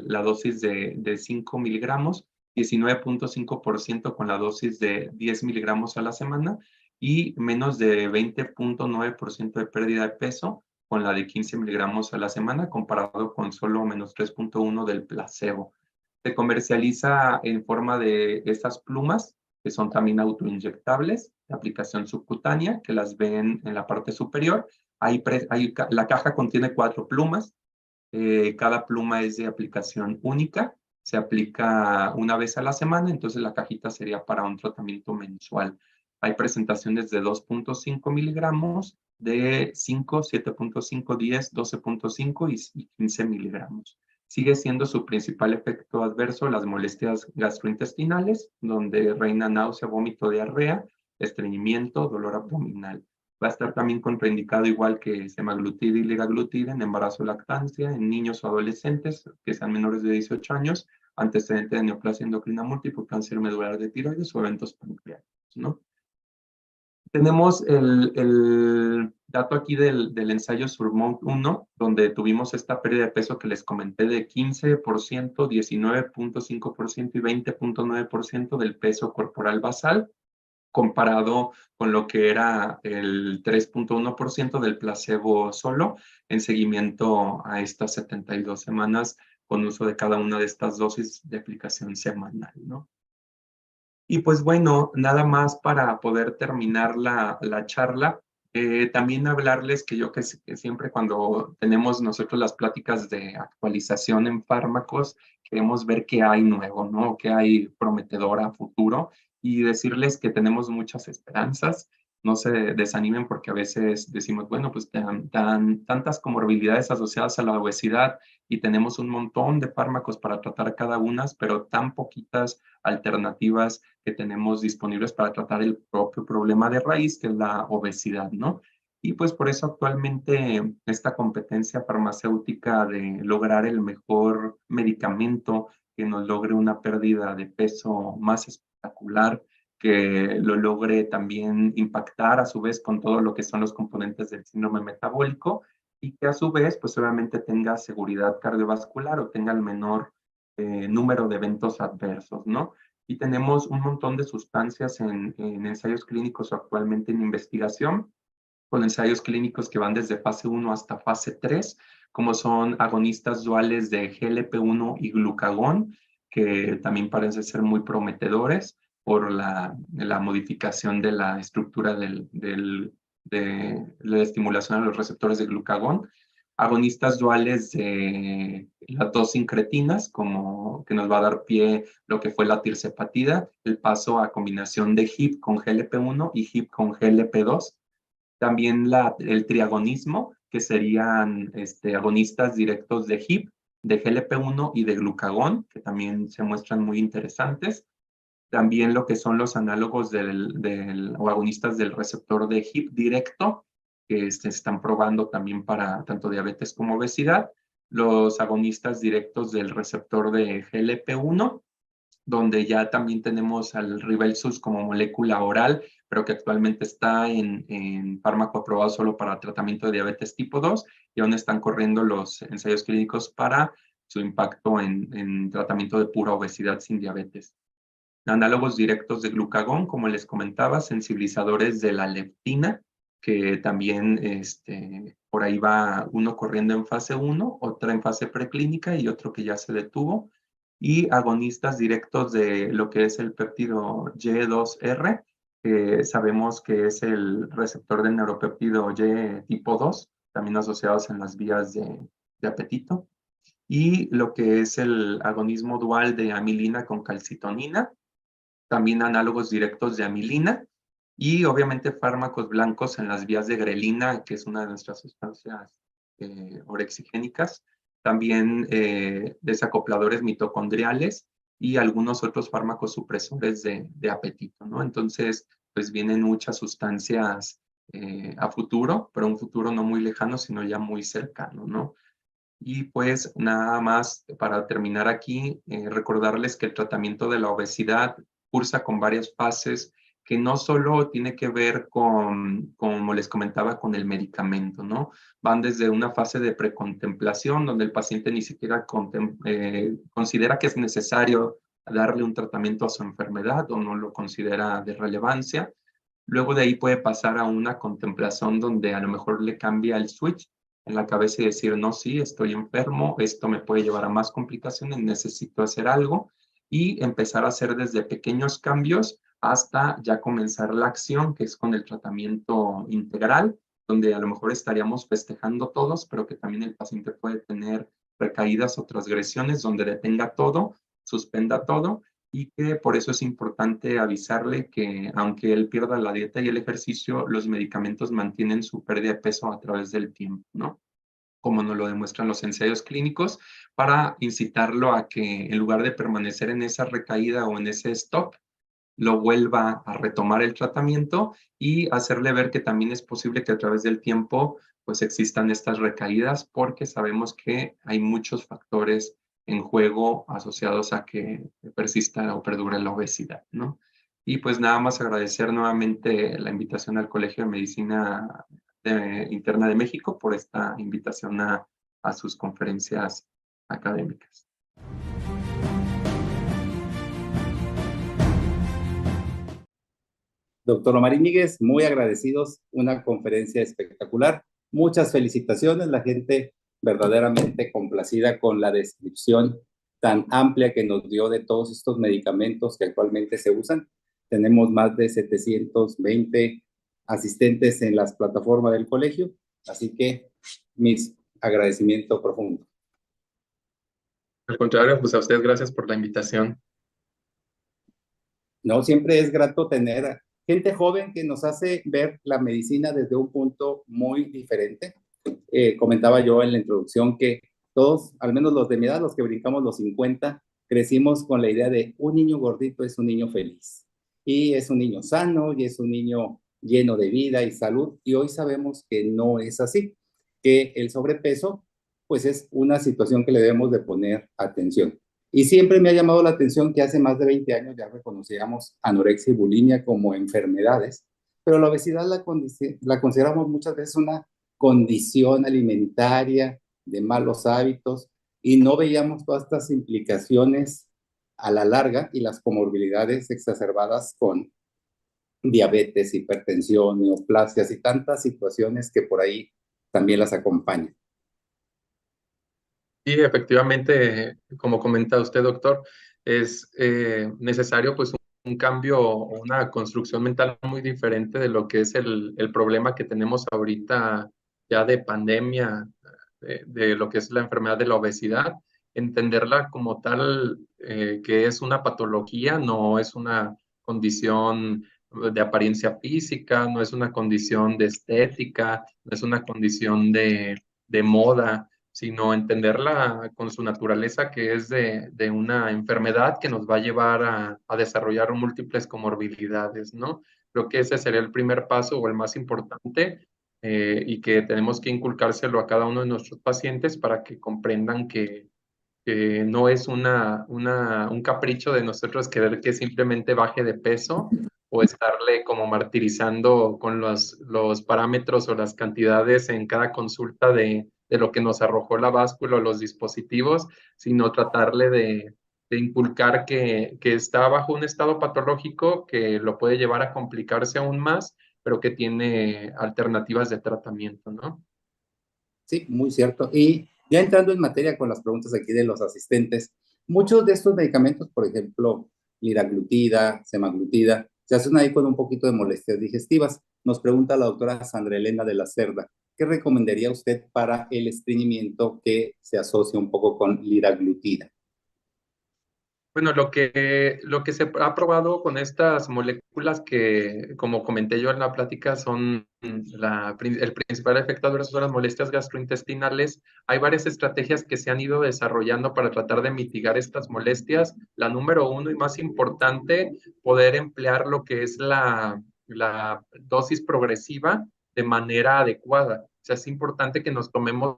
la dosis de 5 miligramos, 19.5% con la dosis de 10 miligramos a la semana y menos de 20.9% de pérdida de peso con la de 15 miligramos a la semana, comparado con solo menos 3.1 del placebo. Se comercializa en forma de estas plumas, que son también autoinyectables, de aplicación subcutánea, que las ven en la parte superior. La caja contiene 4 plumas. Cada pluma es de aplicación única. Se aplica una vez a la semana, entonces la cajita sería para un tratamiento mensual. Hay presentaciones de 2.5 miligramos, de 5, 7.5, 10, 12.5 y 15 miligramos. Sigue siendo su principal efecto adverso las molestias gastrointestinales, donde reina náusea, vómito, diarrea, estreñimiento, dolor abdominal. Va a estar también contraindicado igual que semaglutide y liraglutide en embarazo o lactancia, en niños o adolescentes que sean menores de 18 años, antecedente de neoplasia endocrina múltiple, cáncer medular de tiroides o eventos pancreáticos, ¿no? Tenemos el dato aquí del ensayo Surmont 1, donde tuvimos esta pérdida de peso que les comenté de 15%, 19.5% y 20.9% del peso corporal basal, comparado con lo que era el 3.1% del placebo solo en seguimiento a estas 72 semanas con uso de cada una de estas dosis de aplicación semanal, ¿no? Y pues bueno, nada más para poder terminar la charla, también hablarles que que siempre cuando tenemos nosotros las pláticas de actualización en fármacos, queremos ver qué hay nuevo, ¿no? Qué hay prometedor a futuro y decirles que tenemos muchas esperanzas. No se desanimen porque a veces decimos, bueno, pues tantas comorbilidades asociadas a la obesidad y tenemos un montón de fármacos para tratar cada una, pero tan poquitas alternativas que tenemos disponibles para tratar el propio problema de raíz, que es la obesidad, ¿no? Y pues por eso actualmente esta competencia farmacéutica de lograr el mejor medicamento que nos logre una pérdida de peso más espectacular, que lo logre también impactar a su vez con todo lo que son los componentes del síndrome metabólico y que a su vez pues obviamente tenga seguridad cardiovascular o tenga el menor número de eventos adversos, ¿no? Y tenemos un montón de sustancias en ensayos clínicos actualmente en investigación, con ensayos clínicos que van desde fase 1 hasta fase 3, como son agonistas duales de GLP-1 y glucagón, que también parecen ser muy prometedores por la modificación de la estructura de la estimulación a los receptores de glucagón, agonistas duales de las dos incretinas, como que nos va a dar pie lo que fue la tirzepatida, el paso a combinación de HIP con GLP-1 y HIP con GLP-2. También el triagonismo, que serían agonistas directos de HIP, de GLP-1 y de glucagón, que también se muestran muy interesantes. También lo que son los análogos o agonistas del receptor de HIP directo, que se están probando también para tanto diabetes como obesidad. Los agonistas directos del receptor de GLP-1, donde ya también tenemos al Ribelsus como molécula oral, pero que actualmente está en fármaco aprobado solo para tratamiento de diabetes tipo 2, y aún están corriendo los ensayos clínicos para su impacto en tratamiento de pura obesidad sin diabetes. Análogos directos de glucagón, como les comentaba, sensibilizadores de la leptina, que también por ahí va uno corriendo en fase 1, otra en fase preclínica y otro que ya se detuvo. y agonistas directos de lo que es el péptido Y2R, que sabemos que es el receptor del neuropéptido Y tipo 2, también asociados en las vías de apetito, y lo que es el agonismo dual de amilina con calcitonina, también análogos directos de amilina, y obviamente fármacos blancos en las vías de grelina, que es una de nuestras sustancias orexigénicas, también desacopladores mitocondriales y algunos otros fármacos supresores de apetito, ¿no? Entonces, pues vienen muchas sustancias a futuro, pero un futuro no muy lejano, sino ya muy cercano, ¿no? Y pues nada más para terminar aquí, recordarles que el tratamiento de la obesidad cursa con varias fases que no solo tiene que ver con, como les comentaba, con el medicamento, ¿no? Van desde una fase de precontemplación, donde el paciente ni siquiera considera que es necesario darle un tratamiento a su enfermedad o no lo considera de relevancia. Luego de ahí puede pasar a una contemplación donde a lo mejor le cambia el switch en la cabeza y decir, no, sí, estoy enfermo, esto me puede llevar a más complicaciones, necesito hacer algo, y empezar a hacer desde pequeños cambios hasta ya comenzar la acción, que es con el tratamiento integral, donde a lo mejor estaríamos festejando todos, pero que también el paciente puede tener recaídas o transgresiones donde detenga todo, suspenda todo, y que por eso es importante avisarle que aunque él pierda la dieta y el ejercicio, los medicamentos mantienen su pérdida de peso a través del tiempo, ¿no? Como nos lo demuestran los ensayos clínicos, para incitarlo a que en lugar de permanecer en esa recaída o en ese stop, lo vuelva a retomar el tratamiento y hacerle ver que también es posible que a través del tiempo pues existan estas recaídas, porque sabemos que hay muchos factores en juego asociados a que persista o perdure la obesidad, ¿no? Y pues nada más agradecer nuevamente la invitación al Colegio de Medicina Interna de México por esta invitación a sus conferencias académicas. Doctor Omar Íñiguez, muy agradecidos, una conferencia espectacular. Muchas felicitaciones, la gente verdaderamente complacida con la descripción tan amplia que nos dio de todos estos medicamentos que actualmente se usan. Tenemos más de 720 asistentes en las plataformas del colegio, así que mis agradecimiento profundo. Al contrario, pues a ustedes gracias por la invitación. No, siempre es grato tener gente joven que nos hace ver la medicina desde un punto muy diferente. Comentaba yo en la introducción que todos, al menos los de mi edad, los que brincamos los 50, crecimos con la idea de un niño gordito es un niño feliz. Y es un niño sano, y es un niño lleno de vida y salud. Y hoy sabemos que no es así, que el sobrepeso, pues es una situación que le debemos de poner atención. Y siempre me ha llamado la atención que hace más de 20 años ya reconocíamos anorexia y bulimia como enfermedades, pero la obesidad la consideramos muchas veces una condición alimentaria, de malos hábitos, y no veíamos todas estas implicaciones a la larga y las comorbilidades exacerbadas con diabetes, hipertensión, neoplasias y tantas situaciones que por ahí también las acompañan. Sí, efectivamente, como comenta usted, doctor, es necesario pues un cambio o una construcción mental muy diferente de lo que es el problema que tenemos ahorita ya de pandemia, de lo que es la enfermedad de la obesidad, entenderla como tal, que es una patología, no es una condición de apariencia física, no es una condición de estética, no es una condición de moda, sino entenderla con su naturaleza, que es de una enfermedad que nos va a llevar a desarrollar múltiples comorbilidades, ¿no? Creo que ese sería el primer paso o el más importante, y que tenemos que inculcárselo a cada uno de nuestros pacientes para que comprendan que no es un capricho de nosotros querer que simplemente baje de peso o estarle como martirizando con los parámetros o las cantidades en cada consulta de lo que nos arrojó la báscula o los dispositivos, sino tratarle de inculcar que está bajo un estado patológico que lo puede llevar a complicarse aún más, pero que tiene alternativas de tratamiento, ¿no? Sí, muy cierto. Y ya entrando en materia con las preguntas aquí de los asistentes, Muchos de estos medicamentos, por ejemplo, liraglutida, semaglutida, se hacen ahí con un poquito de molestias digestivas. Nos pregunta la doctora Sandra Elena de la Cerda, ¿qué recomendaría usted para el estreñimiento que se asocia un poco con liraglutida? Bueno, lo que se ha probado con estas moléculas que, como comenté yo en la plática, son el principal efecto adverso son las molestias gastrointestinales. Hay varias estrategias que se han ido desarrollando para tratar de mitigar estas molestias. La número uno y más importante, poder emplear lo que es la dosis progresiva de manera adecuada. O sea, es importante que nos tomemos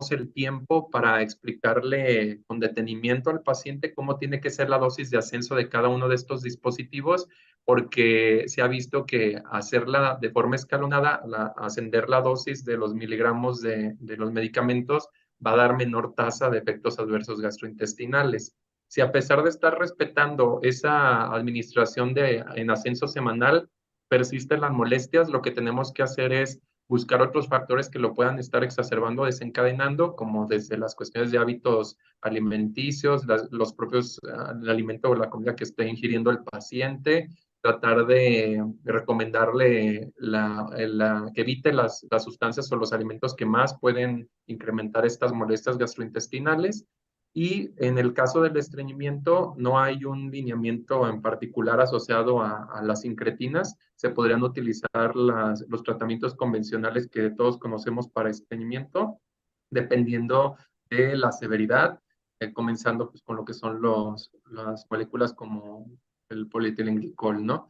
el tiempo para explicarle con detenimiento al paciente cómo tiene que ser la dosis de ascenso de cada uno de estos dispositivos, porque se ha visto que hacerla de forma escalonada, ascender la dosis de los miligramos de los medicamentos, va a dar menor tasa de efectos adversos gastrointestinales. Si a pesar de estar respetando esa administración en ascenso semanal, persisten las molestias, lo que tenemos que hacer es buscar otros factores que lo puedan estar exacerbando, desencadenando, como desde las cuestiones de hábitos alimenticios, los propios, el alimento o la comida que esté ingiriendo el paciente, tratar de recomendarle que evite las sustancias o los alimentos que más pueden incrementar estas molestias gastrointestinales. Y en el caso del estreñimiento, no hay un lineamiento en particular asociado a las incretinas. Se podrían utilizar los tratamientos convencionales que todos conocemos para estreñimiento, dependiendo de la severidad, comenzando pues, con lo que son las moléculas como el polietilenglicol, ¿no?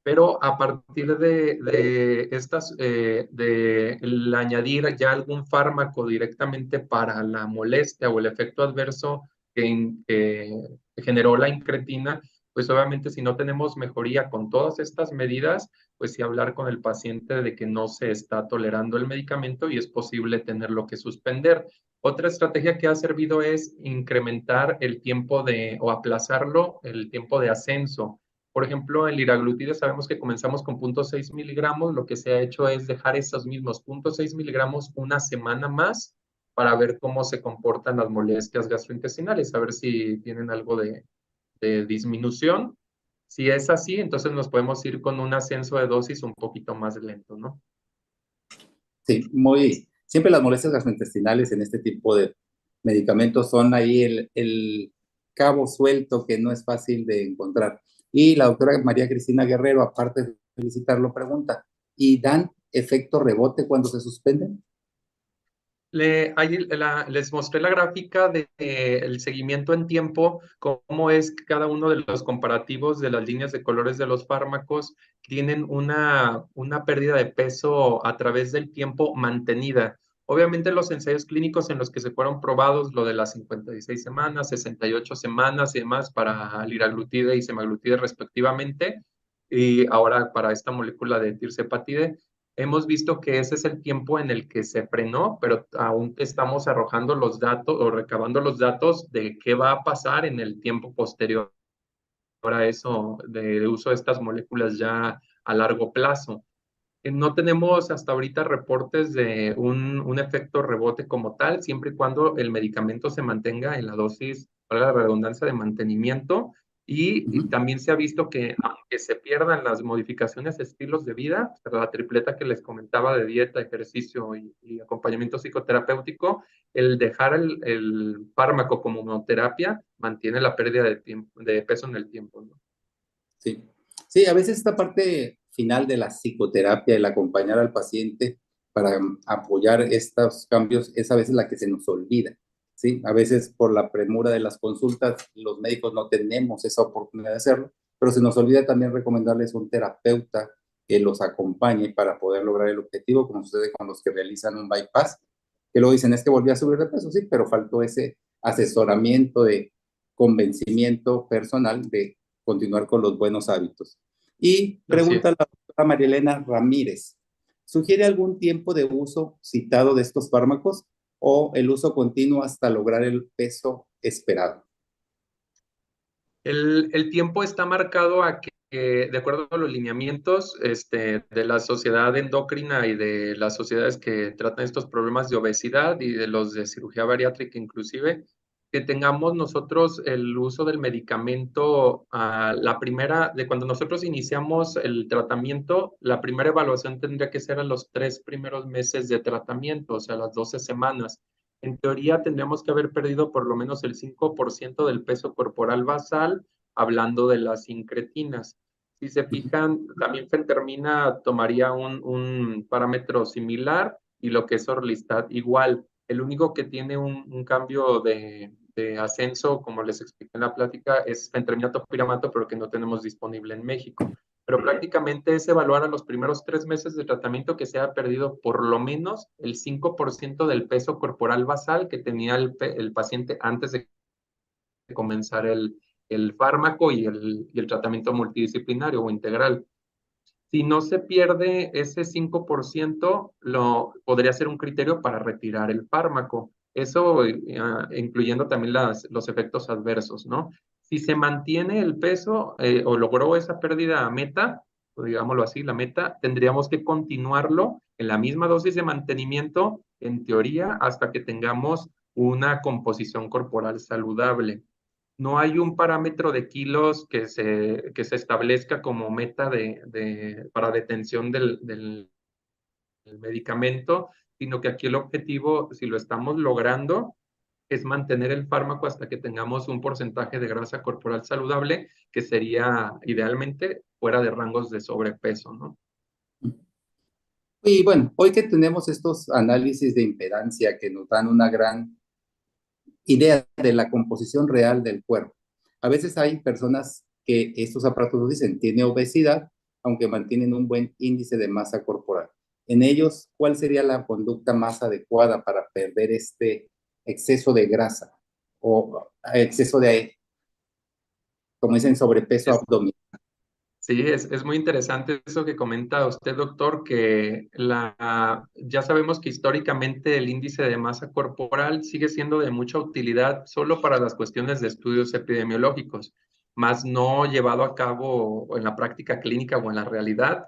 Pero a partir de estas, de el añadir ya algún fármaco directamente para la molestia o el efecto adverso que generó la incretina, pues obviamente si no tenemos mejoría con todas estas medidas, pues sí hablar con el paciente de que no se está tolerando el medicamento y es posible tenerlo que suspender. Otra estrategia que ha servido es incrementar el tiempo o aplazarlo, el tiempo de ascenso. Por ejemplo, en liraglutida sabemos que comenzamos con 0.6 miligramos. Lo que se ha hecho es dejar esos mismos 0.6 miligramos una semana más para ver cómo se comportan las molestias gastrointestinales, a ver si tienen algo de disminución. Si es así, entonces nos podemos ir con un ascenso de dosis un poquito más lento, ¿no? Sí, siempre las molestias gastrointestinales en este tipo de medicamentos son ahí el cabo suelto que no es fácil de encontrar. Y la doctora María Cristina Guerrero, aparte de felicitarlo, pregunta, ¿y dan efecto rebote cuando se suspenden? Les mostré la gráfica del seguimiento en tiempo, cómo es que cada uno de los comparativos de las líneas de colores de los fármacos tienen una pérdida de peso a través del tiempo mantenida. Obviamente los ensayos clínicos en los que se fueron probados, lo de las 56 semanas, 68 semanas y demás para liraglutida y semaglutida respectivamente, y ahora para esta molécula de tirzepatide, hemos visto que ese es el tiempo en el que se frenó, pero aún estamos arrojando los datos o recabando los datos de qué va a pasar en el tiempo posterior a eso, de uso de estas moléculas ya a largo plazo. No tenemos hasta ahorita reportes de un efecto rebote como tal, siempre y cuando el medicamento se mantenga en la dosis, para la redundancia, de mantenimiento. Y Ujú. también se ha visto que aunque se pierdan las modificaciones de estilos de vida, la tripleta que les comentaba de dieta, ejercicio y acompañamiento psicoterapéutico, el dejar el fármaco como monoterapia mantiene la pérdida de peso en el tiempo, ¿no? Sí. Sí, a veces esta parte final de la psicoterapia, el acompañar al paciente para apoyar estos cambios, es a veces la que se nos olvida. ¿Sí? A veces por la premura de las consultas, los médicos no tenemos esa oportunidad de hacerlo, pero se nos olvida también recomendarles un terapeuta que los acompañe para poder lograr el objetivo, como sucede con los que realizan un bypass, que luego dicen, es que volví a subir de peso, sí, pero faltó ese asesoramiento de convencimiento personal de continuar con los buenos hábitos. Y Así pregunta es. la doctora Marielena Ramírez, ¿sugiere algún tiempo de uso citado de estos fármacos o el uso continuo hasta lograr el peso esperado? El tiempo está marcado a que, de acuerdo a los lineamientos de la sociedad endocrina y de las sociedades que tratan estos problemas de obesidad y de los de cirugía bariátrica inclusive, que tengamos nosotros el uso del medicamento, de cuando nosotros iniciamos el tratamiento, la primera evaluación tendría que ser a los 3 primeros meses de tratamiento, o sea, las 12 semanas. En teoría, tendríamos que haber perdido por lo menos el 5% del peso corporal basal, hablando de las incretinas. Si se fijan, también fentermina tomaría un parámetro similar y lo que es Orlistat igual. El único que tiene un cambio de ascenso, como les expliqué en la plática, es fentermina topiramato, pero que no tenemos disponible en México. Pero prácticamente es evaluar a los primeros 3 meses de tratamiento que se haya perdido por lo menos el 5% del peso corporal basal que tenía el paciente antes de comenzar el fármaco y el tratamiento multidisciplinario o integral. Si no se pierde ese 5%, podría ser un criterio para retirar el fármaco. Eso incluyendo también los efectos adversos, ¿no? Si se mantiene el peso o logró esa pérdida a meta, o digámoslo así, la meta, tendríamos que continuarlo en la misma dosis de mantenimiento, en teoría, hasta que tengamos una composición corporal saludable. No hay un parámetro de kilos que se establezca como meta para detención del medicamento, sino que aquí el objetivo, si lo estamos logrando, es mantener el fármaco hasta que tengamos un porcentaje de grasa corporal saludable, que sería idealmente fuera de rangos de sobrepeso, ¿no? Y bueno, hoy que tenemos estos análisis de impedancia que nos dan una gran idea de la composición real del cuerpo, a veces hay personas que estos aparatos nos dicen, tiene obesidad, aunque mantienen un buen índice de masa corporal. En ellos, ¿cuál sería la conducta más adecuada para perder este exceso de grasa o exceso de, como dicen, sobrepeso Es, abdominal? Sí, es muy interesante eso que comenta usted, doctor, que ya sabemos que históricamente el índice de masa corporal sigue siendo de mucha utilidad solo para las cuestiones de estudios epidemiológicos, más no llevado a cabo en la práctica clínica o en la realidad.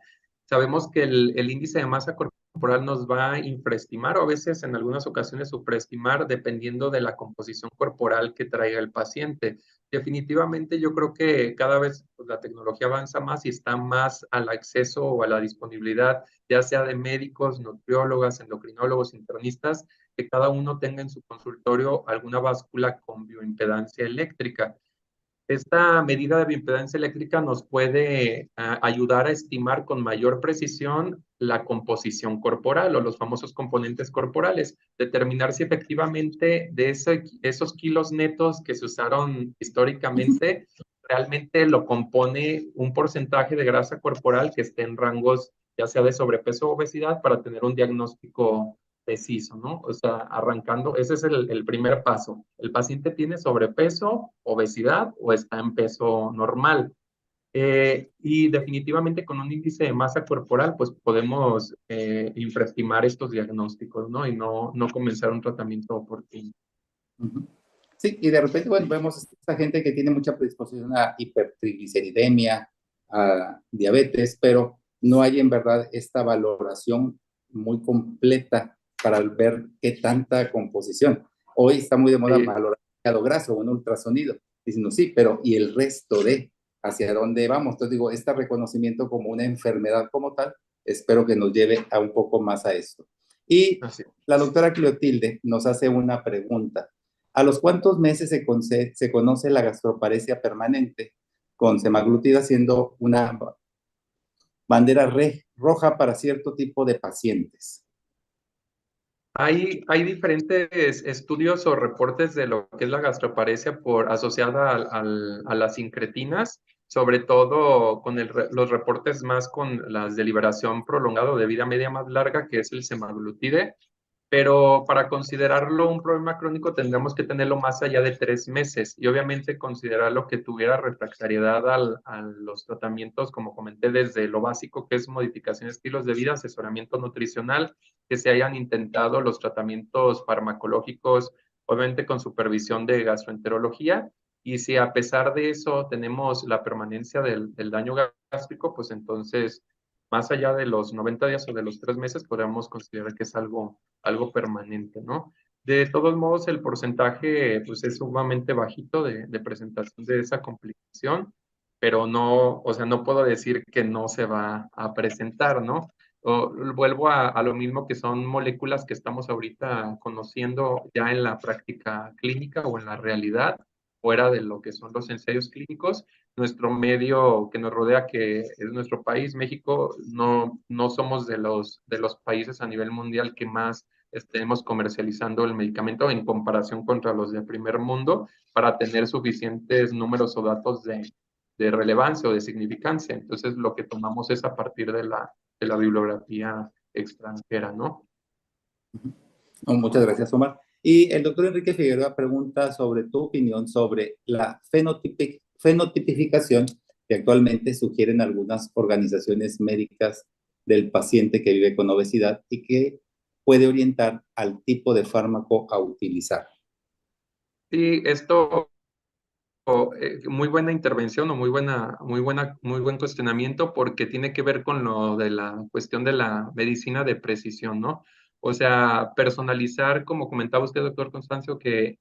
Sabemos que el índice de masa corporal nos va a infraestimar o a veces en algunas ocasiones supraestimar dependiendo de la composición corporal que traiga el paciente. Definitivamente yo creo que cada vez pues, la tecnología avanza más y está más al acceso o a la disponibilidad, ya sea de médicos, nutriólogas, endocrinólogos, internistas, que cada uno tenga en su consultorio alguna báscula con bioimpedancia eléctrica. Esta medida de bioimpedancia eléctrica nos puede ayudar a estimar con mayor precisión la composición corporal o los famosos componentes corporales, determinar si efectivamente de esos kilos netos que se usaron históricamente realmente lo compone un porcentaje de grasa corporal que esté en rangos ya sea de sobrepeso o obesidad para tener un diagnóstico preciso, ¿no? O sea, arrancando, ese es el primer paso. El paciente tiene sobrepeso, obesidad o está en peso normal. Y definitivamente con un índice de masa corporal, pues podemos infraestimar estos diagnósticos, ¿no? Y no comenzar un tratamiento oportuno. Uh-huh. Sí, y de repente, bueno, vemos esta gente que tiene mucha predisposición a hipertrigliceridemia, a diabetes, pero no hay en verdad esta valoración muy completa para ver qué tanta composición. Hoy está muy de moda Sí, valorar el hígado graso, un ultrasonido, diciendo sí, pero ¿y el resto de hacia dónde vamos? Entonces digo, este reconocimiento como una enfermedad como tal, espero que nos lleve a un poco más a esto. Y así. la doctora Cleotilde nos hace una pregunta. ¿A los cuántos meses se conoce la gastroparesia permanente con semaglutida siendo una bandera roja para cierto tipo de pacientes? Hay diferentes estudios o reportes de lo que es la gastroparesia asociada a las sincretinas, sobre todo con los reportes más con las de liberación prolongada o de vida media más larga, que es el semaglutide, pero para considerarlo un problema crónico tendríamos que tenerlo más allá de 3 meses y obviamente considerarlo que tuviera refractariedad a los tratamientos, como comenté, desde lo básico que es modificación de estilos de vida, asesoramiento nutricional, que se hayan intentado los tratamientos farmacológicos, obviamente con supervisión de gastroenterología, y si a pesar de eso tenemos la permanencia del daño gástrico, pues entonces más allá de los 90 días o de los 3 meses, podríamos considerar que es algo permanente, ¿no? De todos modos, el porcentaje pues, es sumamente bajito de presentación de esa complicación, pero no, o sea, no puedo decir que no se va a presentar, ¿no? Vuelvo a lo mismo que son moléculas que estamos ahorita conociendo ya en la práctica clínica o en la realidad, fuera de lo que son los ensayos clínicos. Nuestro medio que nos rodea, que es nuestro país, México, no somos de los países a nivel mundial que más estemos comercializando el medicamento en comparación contra los de primer mundo para tener suficientes números o datos de relevancia o de significancia. Entonces, lo que tomamos es a partir de la bibliografía extranjera, ¿no? Oh, muchas gracias, Omar. Y el doctor Enrique Figueroa pregunta sobre tu opinión sobre la fenotipificación que actualmente sugieren algunas organizaciones médicas del paciente que vive con obesidad y que puede orientar al tipo de fármaco a utilizar. Sí, esto muy buena intervención o muy buen cuestionamiento porque tiene que ver con lo de la cuestión de la medicina de precisión, ¿no? O sea, personalizar, como comentaba usted, doctor Constancio, que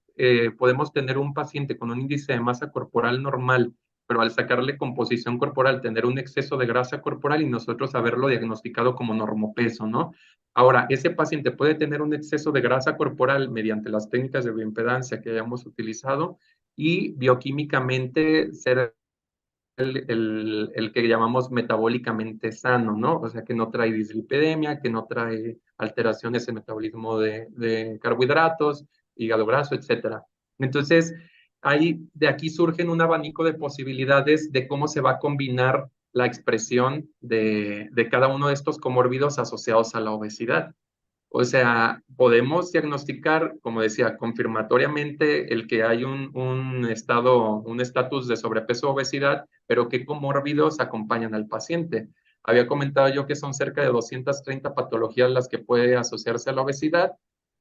podemos tener un paciente con un índice de masa corporal normal, pero al sacarle composición corporal, tener un exceso de grasa corporal y nosotros haberlo diagnosticado como normopeso, ¿no? Ahora, ese paciente puede tener un exceso de grasa corporal mediante las técnicas de bioimpedancia que hayamos utilizado y bioquímicamente ser el que llamamos metabólicamente sano, ¿no? O sea, que no trae dislipidemia, que no trae alteraciones en el metabolismo de carbohidratos, hígado graso, etcétera. Entonces, de aquí surgen un abanico de posibilidades de cómo se va a combinar la expresión de cada uno de estos comórbidos asociados a la obesidad. O sea, podemos diagnosticar, como decía, confirmatoriamente el que hay un estado, un estatus de sobrepeso o obesidad, pero qué comórbidos acompañan al paciente. Había comentado yo que son cerca de 230 patologías las que puede asociarse a la obesidad,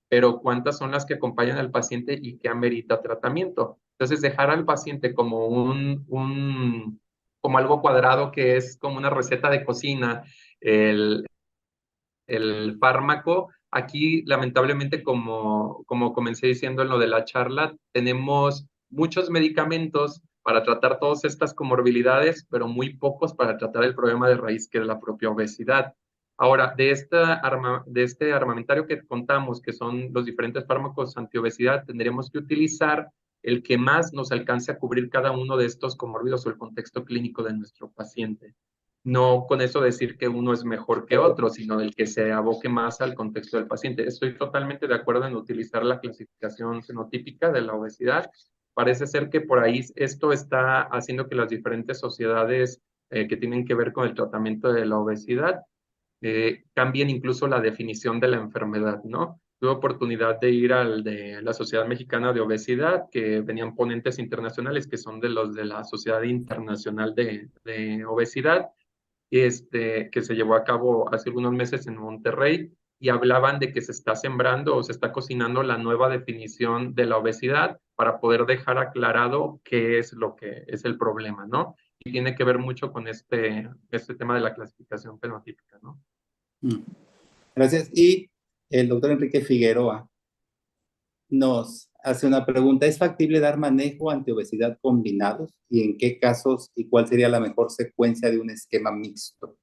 pero cuántas son las que acompañan al paciente y que amerita tratamiento. Entonces, dejar al paciente como como algo cuadrado que es como una receta de cocina, el, el fármaco. Aquí, lamentablemente, como comencé diciendo en lo de la charla, tenemos muchos medicamentos para tratar todas estas comorbilidades, pero muy pocos para tratar el problema de raíz que es la propia obesidad. Ahora, de este armamentario que contamos, que son los diferentes fármacos antiobesidad, tendríamos que utilizar el que más nos alcance a cubrir cada uno de estos comorbidos o el contexto clínico de nuestro paciente. No con eso decir que uno es mejor que otro, sino el que se aboque más al contexto del paciente. Estoy totalmente de acuerdo en utilizar la clasificación fenotípica de la obesidad. Parece ser que por ahí esto está haciendo que las diferentes sociedades que tienen que ver con el tratamiento de la obesidad cambien incluso la definición de la enfermedad, ¿no? Tuve oportunidad de ir al de la Sociedad Mexicana de Obesidad, que venían ponentes internacionales que son de los de la Sociedad Internacional de Obesidad, que se llevó a cabo hace algunos meses en Monterrey, y hablaban de que se está sembrando o se está cocinando la nueva definición de la obesidad para poder dejar aclarado qué es lo que es el problema, ¿no? Y tiene que ver mucho con este tema de la clasificación fenotípica, ¿no? Gracias. Y el doctor Enrique Figueroa nos hace una pregunta. ¿Es factible dar manejo antiobesidad combinados? ¿Y en qué casos y cuál sería la mejor secuencia de un esquema mixto?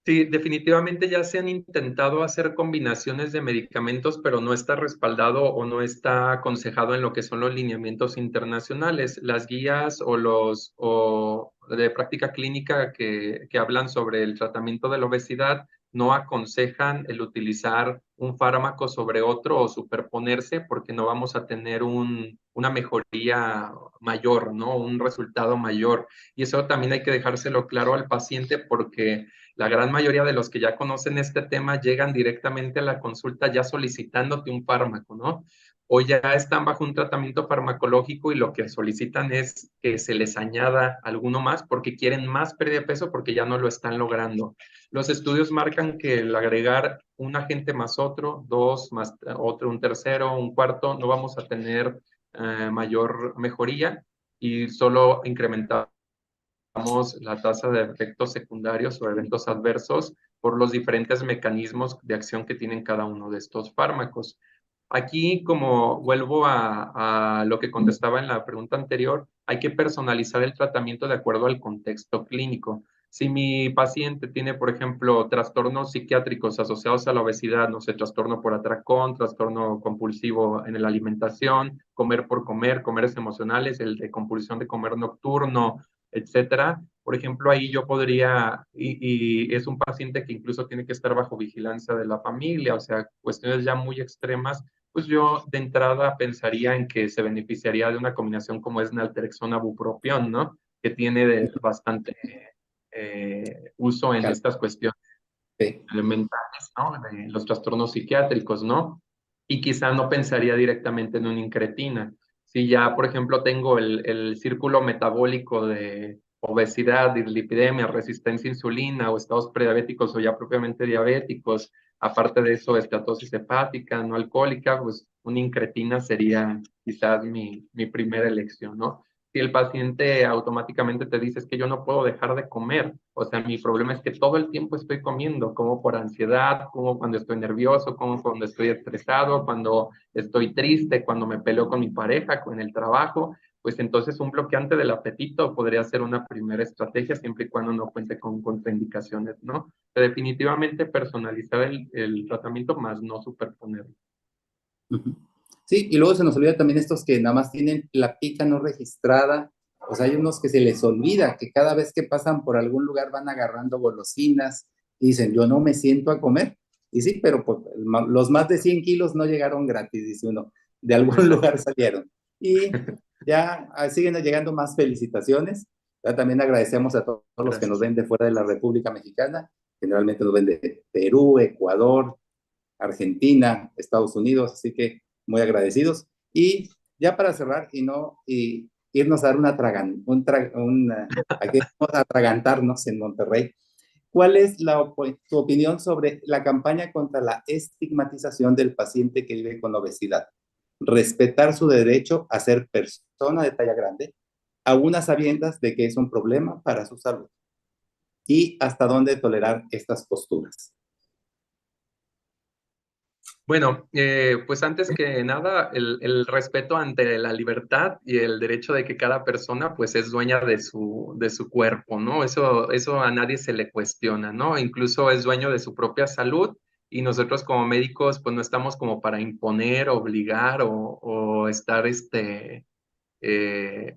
Sí, definitivamente ya se han intentado hacer combinaciones de medicamentos, pero no está respaldado o no está aconsejado en lo que son los lineamientos internacionales. Las guías o de práctica clínica que hablan sobre el tratamiento de la obesidad no aconsejan el utilizar un fármaco sobre otro o superponerse porque no vamos a tener una mejoría mayor, ¿no? Un resultado mayor. Y eso también hay que dejárselo claro al paciente porque la gran mayoría de los que ya conocen este tema llegan directamente a la consulta ya solicitándote un fármaco, ¿no? O ya están bajo un tratamiento farmacológico y lo que solicitan es que se les añada alguno más porque quieren más pérdida de peso porque ya no lo están logrando. Los estudios marcan que el agregar un agente más otro, dos más otro, un tercero, un cuarto, no vamos a tener mayor mejoría y solo incrementar la tasa de efectos secundarios o eventos adversos por los diferentes mecanismos de acción que tienen cada uno de estos fármacos. Aquí, como vuelvo a lo que contestaba en la pregunta anterior, hay que personalizar el tratamiento de acuerdo al contexto clínico. Si mi paciente tiene, por ejemplo, trastornos psiquiátricos asociados a la obesidad, no sé, trastorno por atracón, trastorno compulsivo en la alimentación, comer por comer, comeres emocionales, el de compulsión de comer nocturno, etcétera. Por ejemplo, ahí yo podría, y es un paciente que incluso tiene que estar bajo vigilancia de la familia, o sea, cuestiones ya muy extremas, pues yo de entrada pensaría en que se beneficiaría de una combinación como es naltrexona bupropión, ¿no? Que tiene bastante uso en estas cuestiones Sí. mentales, ¿no? De los trastornos psiquiátricos, ¿no? Y quizá no pensaría directamente en una incretina. Si ya, por ejemplo, tengo el círculo metabólico de obesidad, dislipidemia, resistencia a insulina o estados prediabéticos o ya propiamente diabéticos, aparte de eso, estatosis hepática, no alcohólica, pues una incretina sería quizás mi primera elección, ¿no? Si el paciente automáticamente te dice es que yo no puedo dejar de comer, o sea, mi problema es que todo el tiempo estoy comiendo, como por ansiedad, como cuando estoy nervioso, como cuando estoy estresado, cuando estoy triste, cuando me peleo con mi pareja, con el trabajo, pues entonces un bloqueante del apetito podría ser una primera estrategia siempre y cuando no cuente con contraindicaciones, ¿no? Pero definitivamente personalizar el tratamiento más no superponerlo. Ujú. Sí, y luego se nos olvida también estos que nada más tienen la pica no registrada. O sea, hay unos que se les olvida que cada vez que pasan por algún lugar van agarrando golosinas y dicen, yo no me siento a comer. Y sí, pero pues, los más de 100 kilos no llegaron gratis, dice uno, de algún lugar salieron. Y ya siguen llegando más felicitaciones. Ya también agradecemos a todos los que nos Gracias. ven de fuera de la República Mexicana. Generalmente nos ven de Perú, Ecuador, Argentina, Estados Unidos, así que muy agradecidos. Y ya para cerrar y irnos a dar aquí vamos a atragantarnos en Monterrey. ¿Cuál es tu opinión sobre la campaña contra la estigmatización del paciente que vive con obesidad? Respetar su derecho a ser persona de talla grande, aún a sabiendas de que es un problema para su salud. ¿Y hasta dónde tolerar estas posturas? Bueno, pues antes que nada, el respeto ante la libertad y el derecho de que cada persona pues es dueña de su cuerpo, ¿no? Eso a nadie se le cuestiona, ¿no? Incluso es dueño de su propia salud y nosotros como médicos pues no estamos como para imponer, obligar o estar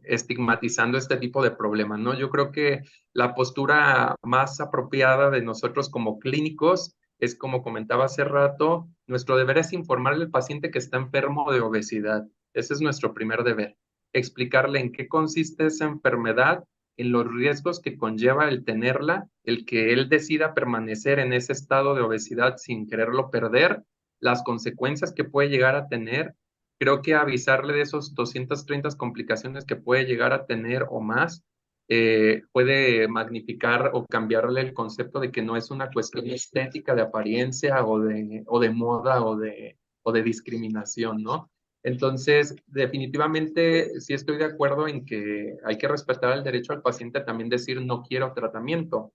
estigmatizando este tipo de problemas, ¿no? Yo creo que la postura más apropiada de nosotros como clínicos es, como comentaba hace rato, nuestro deber es informarle al paciente que está enfermo de obesidad. Ese es nuestro primer deber. Explicarle en qué consiste esa enfermedad, en los riesgos que conlleva el tenerla, el que él decida permanecer en ese estado de obesidad sin quererlo perder, las consecuencias que puede llegar a tener. Creo que avisarle de esos 230 complicaciones que puede llegar a tener o más puede magnificar o cambiarle el concepto de que no es una cuestión estética de apariencia o de moda o de discriminación, ¿no? Entonces, definitivamente sí estoy de acuerdo en que hay que respetar el derecho al paciente a también decir no quiero tratamiento.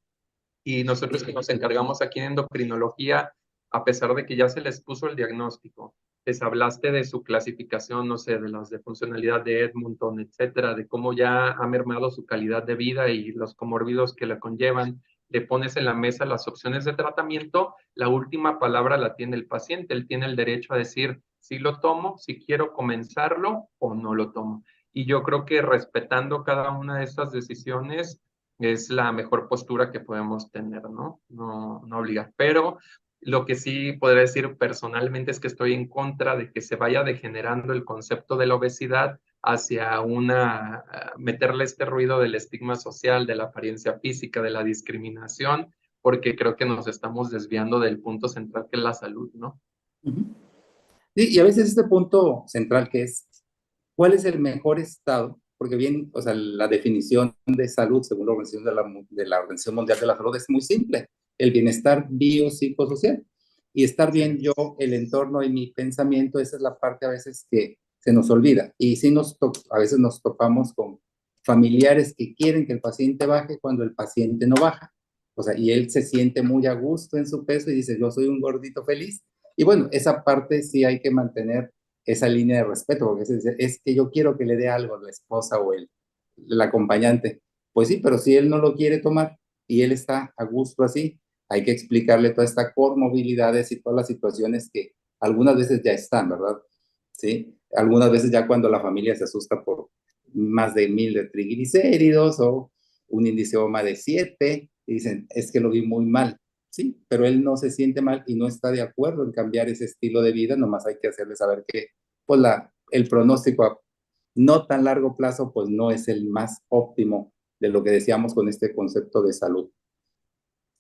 Y nosotros que nos encargamos aquí en endocrinología, a pesar de que ya se les puso el diagnóstico, les hablaste de su clasificación, no sé, de las de funcionalidad de Edmonton, etcétera, de cómo ya ha mermado su calidad de vida y los comórbidos que la conllevan, le pones en la mesa las opciones de tratamiento, la última palabra la tiene el paciente, él tiene el derecho a decir si lo tomo, si quiero comenzarlo o no lo tomo. Y yo creo que respetando cada una de estas decisiones, es la mejor postura que podemos tener, ¿no? No obligar. Pero lo que sí podría decir personalmente es que estoy en contra de que se vaya degenerando el concepto de la obesidad hacia meterle este ruido del estigma social, de la apariencia física, de la discriminación, porque creo que nos estamos desviando del punto central que es la salud, ¿no? Uh-huh. Sí, y a veces este punto central que es, ¿cuál es el mejor estado? Porque bien, o sea, la definición de salud, según la Organización, de la Organización Mundial de la Salud, es muy simple. El bienestar biopsicosocial. Y estar bien yo, el entorno y mi pensamiento, esa es la parte a veces que se nos olvida. Y sí a veces nos topamos con familiares que quieren que el paciente baje cuando el paciente no baja. O sea, y él se siente muy a gusto en su peso y dice, yo soy un gordito feliz. Y bueno, esa parte sí hay que mantener esa línea de respeto, porque es que yo quiero que le dé algo a la esposa o el acompañante. Pues sí, pero si él no lo quiere tomar y él está a gusto así, hay que explicarle toda esta comorbilidades y todas las situaciones que algunas veces ya están, ¿verdad? Sí, algunas veces ya cuando la familia se asusta por más de 1000 de triglicéridos o un índice OMA de 7 y dicen, es que lo vi muy mal. Sí, pero él no se siente mal y no está de acuerdo en cambiar ese estilo de vida, nomás hay que hacerle saber que pues el pronóstico a no tan largo plazo pues no es el más óptimo de lo que decíamos con este concepto de salud.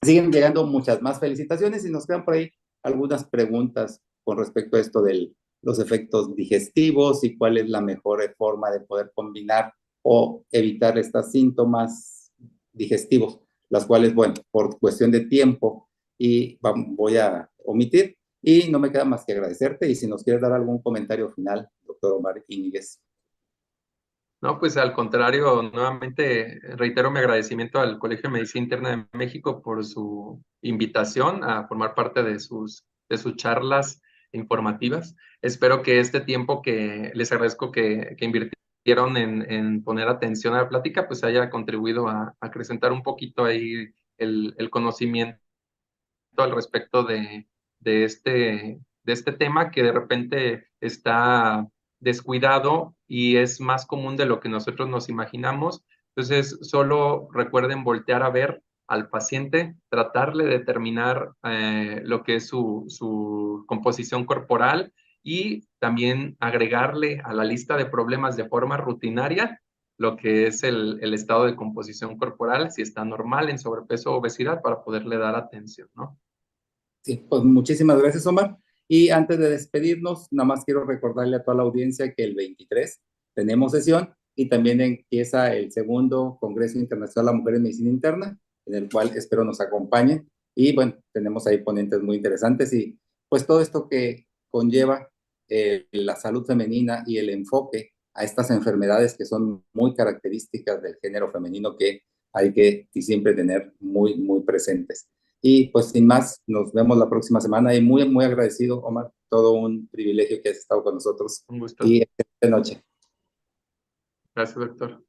Siguen llegando muchas más felicitaciones y nos quedan por ahí algunas preguntas con respecto a esto de los efectos digestivos y cuál es la mejor forma de poder combinar o evitar estos síntomas digestivos, las cuales, bueno, por cuestión de tiempo y voy a omitir y no me queda más que agradecerte y si nos quieres dar algún comentario final, doctor Omar Íñiguez. No, pues al contrario, nuevamente reitero mi agradecimiento al Colegio de Medicina Interna de México por su invitación a formar parte de sus charlas informativas. Espero que este tiempo que les agradezco que invirtieron en poner atención a la plática, pues haya contribuido a acrecentar un poquito ahí el conocimiento al respecto de este tema que de repente está descuidado y es más común de lo que nosotros nos imaginamos. Entonces, solo recuerden voltear a ver al paciente, tratarle de determinar lo que es su composición corporal y también agregarle a la lista de problemas de forma rutinaria lo que es el estado de composición corporal, si está normal en sobrepeso o obesidad, para poderle dar atención, ¿no? Sí, pues muchísimas gracias, Omar. Y antes de despedirnos, nada más quiero recordarle a toda la audiencia que el 23 tenemos sesión y también empieza el segundo Congreso Internacional de la Mujer en Medicina Interna, en el cual espero nos acompañen. Y bueno, tenemos ahí ponentes muy interesantes y pues todo esto que conlleva la salud femenina y el enfoque a estas enfermedades que son muy características del género femenino que hay que siempre tener muy, muy presentes. Y pues sin más, nos vemos la próxima semana y muy, muy agradecido, Omar. Todo un privilegio que has estado con nosotros Un gusto. y excelente noche. Gracias, doctor.